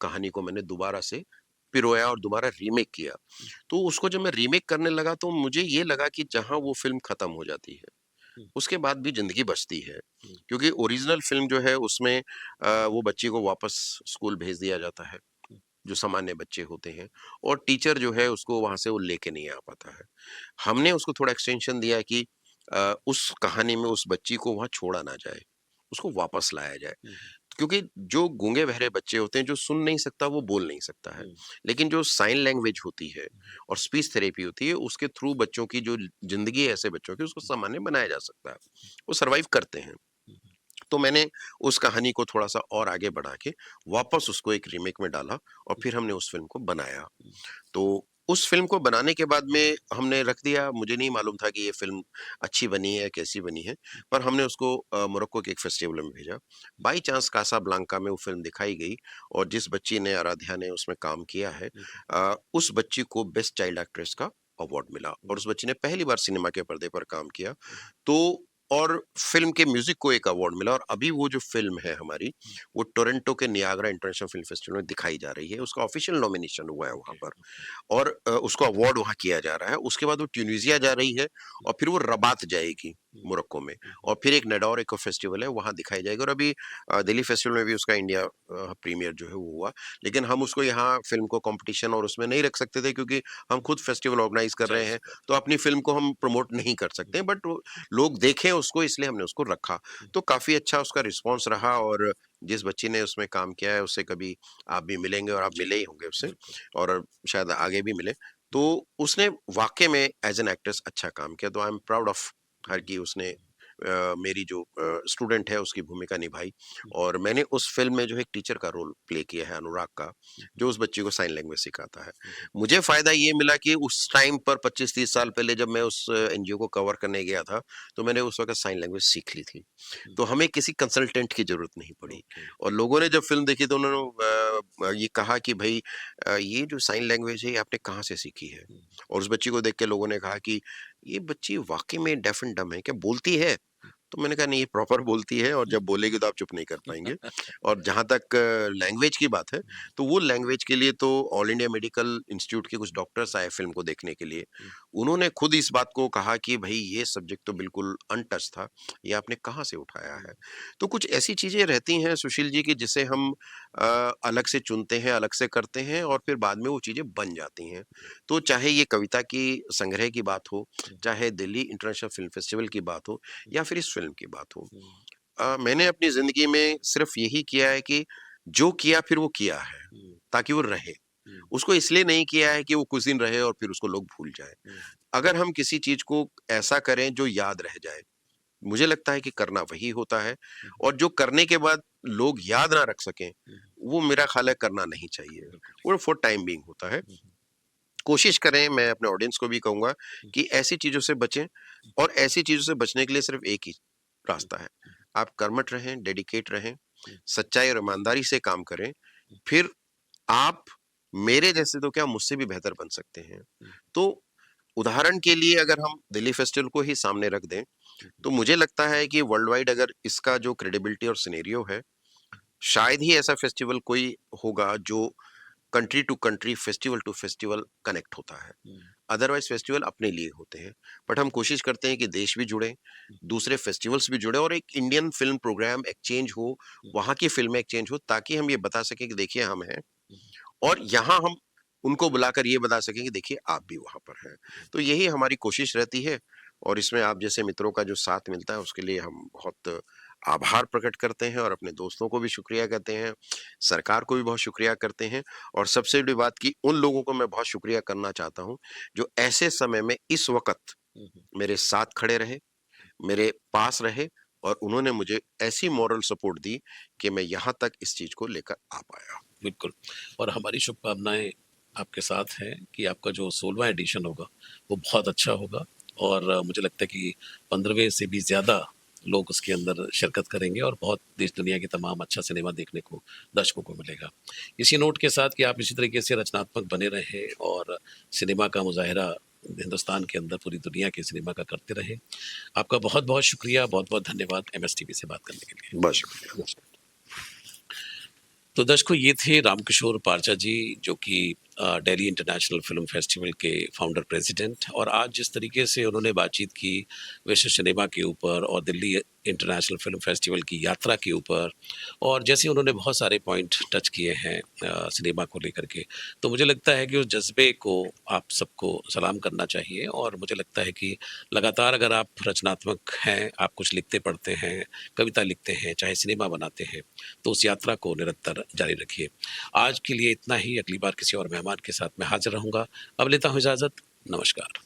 कहानी को मैंने दोबारा से पिरोया और दोबारा रीमेक किया। तो उसको जब मैं रीमेक करने लगा तो मुझे ये लगा कि जहाँ वो फ़िल्म खत्म हो जाती है, उसके बाद भी ज़िंदगी बचती है। क्योंकि ओरिजिनल फ़िल्म जो है उसमें वो बच्ची को वापस स्कूल भेज दिया जाता है, जो सामान्य बच्चे होते हैं और टीचर जो है उसको वहाँ से वो लेके नहीं आ पाता है। हमने उसको थोड़ा एक्सटेंशन दिया कि उस कहानी में उस बच्ची को वहाँ छोड़ा ना जाए, उसको वापस लाया जाए। क्योंकि जो गूंगे-बहरे बच्चे होते हैं, जो सुन नहीं सकता, वो बोल नहीं सकता है। लेकिन जो साइन लैंग्वेज होती है और स्पीच थेरेपी होती है, उसके थ्रू बच्चों की जो ज़िंदगी है ऐसे बच्चों की, उसको सामान्य बनाया जा सकता है। वो सर्वाइव करते हैं। तो मैंने उस कहानी को थोड़ा-सा और आगे बढ़ा के वापस उसको एक रीमेक में डाला और फिर हमने उस फ़िल्म को बनाया। तो उस फ़िल्म को बनाने के बाद में हमने रख दिया, मुझे नहीं मालूम था कि ये फ़िल्म अच्छी बनी है, कैसी बनी है, पर हमने उसको मोरक्को के एक फेस्टिवल में भेजा। बाय चांस कासाब्लांका में वो फ़िल्म दिखाई गई और जिस बच्ची ने, आराध्या ने उसमें काम किया है, उस बच्ची को बेस्ट चाइल्ड एक्ट्रेस का अवार्ड मिला और उस बच्ची ने पहली बार सिनेमा के पर्दे पर काम किया। तो और फ़िल्म के म्यूज़िक को एक अवार्ड मिला और अभी वो जो फ़िल्म है हमारी, वो टोरंटो के नियाग्रा इंटरनेशनल फ़िल्म फेस्टिवल में दिखाई जा रही है। उसका ऑफ़िशियल नॉमिनेशन हुआ है वहाँ ओके। पर। और उसको अवार्ड वहाँ किया जा रहा है। उसके बाद वो ट्यूनीज़िया जा रही है और फिर वो रबात जाएगी मोरक्को में और फिर एक नडौर एक फेस्टिवल है, वहाँ दिखाई जाएगी और अभी दिल्ली फेस्टिवल में भी उसका इंडिया प्रीमियर जो है वो हुआ। लेकिन हम उसको यहाँ फ़िल्म को कॉम्पिटिशन और उसमें नहीं रख सकते थे क्योंकि हम खुद फेस्टिवल ऑर्गेनाइज़ कर रहे हैं, ज़ाहिर-सी बात तो अपनी फ़िल्म को हम प्रमोट नहीं कर सकते हैं, बट वो लोग देखें उसको इसलिए हमने उसको रखा। तो काफ़ी अच्छा उसका रिस्पॉन्स रहा और जिस बच्ची ने उसमें काम किया है, उससे कभी आप भी मिलेंगे और है। आप जी, मिले ही होंगे उससे बिल्कुल। और शायद आगे भी मिलें। तो उसने वाक़ई में एज़ एन एक्ट्रेस अच्छा काम किया, तो I am proud of her कि उसने मेरी जो स्टूडेंट है उसकी भूमिका निभाई और मैंने उस फ़िल्म में जो है एक टीचर का रोल प्ले किया है अनुराग का, जो उस बच्ची को साइन लैंग्वेज सिखाता है। मुझे फ़ायदा ये मिला कि उस टाइम पर 25-30 साल पहले जब मैं उस एनजीओ को कवर करने गया था, तो मैंने उस वक़्त साइन लैंग्वेज सीख ली थी। तो हमें किसी कंसल्टेंट की ज़रूरत नहीं पड़ी ओके। और लोगों ने जब फ़िल्म देखी तो उन्होंने ये कहा कि भई ये जो साइन लैंग्वेज है ये आपने कहाँ से सीखी है? और उस बच्ची को देख के लोगों ने कहा कि ये बच्ची वाक़ई में डेफ एंड डम्ब है, क्या बोलती है? तो मैंने कहा नहीं, ये प्रॉपर बोलती है और जब बोलेगी तो आप चुप नहीं कर पाएँगे। और जहाँ तक लैंग्वेज की बात है, तो वो लैंग्वेज के लिए तो ऑल इंडिया मेडिकल इंस्टीट्यूट के कुछ डॉक्टर्स आए फ़िल्म को देखने के लिए। उन्होंने खुद इस बात को कहा कि भई ये सब्जेक्ट तो बिल्कुल अनटच था, ये आपने कहाँ से उठाया है? तो कुछ ऐसी चीज़ें रहती हैं सुशील जी कि जिसे हम अलग से चुनते हैं, अलग से करते हैं और फिर बाद में वो चीज़ें बन जाती हैं। तो चाहे ये कविता की संग्रह की बात हो, चाहे दिल्ली इंटरनेशनल फ़िल्म फेस्टिवल की बात हो या फिर इस फ़िल्म की बात हो। मैंने अपनी ज़िंदगी में सिर्फ़ यही किया है कि जो किया फिर वो किया है, ताकि वो रहे। उसको इसलिए नहीं किया है कि वो कुछ दिन रहे और फिर उसको लोग भूल जाएँ। अगर हम किसी चीज़ को ऐसा करें जो याद रह जाए, मुझे लगता है कि करना वही होता है और जो करने के बाद लोग याद ना रख सकें, वो मेरा ख़्याल है करना नहीं चाहिए। वो फॉर टाइम बीइंग होता है। कोशिश करें, मैं अपने ऑडियंस को भी कहूँगा कि ऐसी चीज़ों से बचें और ऐसी चीज़ों से बचने के लिए सिर्फ़ एक ही रास्ता है। आप कर्मठ रहें, डेडिकेट रहें, सच्चाई और ईमानदारी से काम करें, फिर आप मेरे जैसे तो क्या मुझसे भी बेहतर बन सकते हैं। तो उदाहरण के लिए अगर हम दिल्ली फेस्टिवल को ही सामने रख दें, तो मुझे लगता है कि वर्ल्ड वाइड अगर इसका जो क्रेडिबिलिटी और सिनेरियो है, शायद ही ऐसा फेस्टिवल कोई होगा जो country to country, festival to festival connect होता है। अदरवाइज़ फेस्टिवल अपने लिए होते हैं। बट हम कोशिश करते हैं कि देश भी जुड़ें, दूसरे फेस्टिवल्स भी जुड़ें और एक इंडियन फ़िल्म प्रोग्राम एक्सचेंज हो, वहाँ की फ़िल्में एक्सचेंज हो ताकि हम ये बता सकें कि देखिए हम हैं और यहाँ हम उनको बुलाकर ये बता सकें कि देखिए आप भी वहाँ पर हैं। तो यही हमारी कोशिश रहती है और इसमें आप जैसे मित्रों का जो साथ मिलता है उसके लिए हम बहुत आभार प्रकट करते हैं और अपने दोस्तों को भी शुक्रिया कहते हैं, सरकार को भी बहुत शुक्रिया करते हैं और सबसे बड़ी बात कि उन लोगों को मैं बहुत शुक्रिया करना चाहता हूँ, जो ऐसे समय में इस वक़्त मेरे साथ खड़े रहे, मेरे पास रहे और उन्होंने मुझे ऐसी मॉरल सपोर्ट दी कि मैं यहाँ तक इस चीज़ को लेकर आ पाया। बिल्कुल। और हमारी शुभकामनाएँ आपके साथ हैं कि आपका जो 16वाँ एडिशन होगा, वो बहुत अच्छा होगा और मुझे लगता है कि 15वें से भी ज़्यादा लोग उसके अंदर शिरकत करेंगे और बहुत देश दुनिया के तमाम अच्छा सिनेमा देखने को दर्शकों को मिलेगा। इसी नोट के साथ कि आप इसी तरीके से रचनात्मक बने रहें और सिनेमा का मुज़ाहिरा हिंदुस्तान के अंदर पूरी दुनिया के सिनेमा का करते रहें। आपका बहुत-बहुत शुक्रिया, बहुत-बहुत धन्यवाद एमएस टीवी से बात करने के लिए। बहुत शुक्रिया। तो दर्शकों, ये थे रामकिशोर पारचा जी, जो कि दिल्ली इंटरनेशनल फ़िल्म फेस्टिवल के फाउंडर प्रेसिडेंट, और आज जिस तरीके से उन्होंने बातचीत की विश्व सिनेमा के ऊपर और दिल्ली इंटरनेशनल फ़िल्म फेस्टिवल की यात्रा के ऊपर, और जैसे उन्होंने बहुत सारे पॉइंट टच किए हैं सिनेमा को लेकर के, तो मुझे लगता है कि उस जज्बे को आप सबको सलाम करना चाहिए। और मुझे लगता है कि लगातार अगर आप रचनात्मक हैं, आप कुछ लिखते पढ़ते हैं, कविता लिखते हैं, चाहे सिनेमा बनाते हैं, तो उस यात्रा को निरंतर जारी रखिए। आज के लिए इतना ही, अगली बार किसी और मेहमान के साथ मैं हाज़िर रहूँगा। अब लेता हूँ इजाज़त, नमस्कार।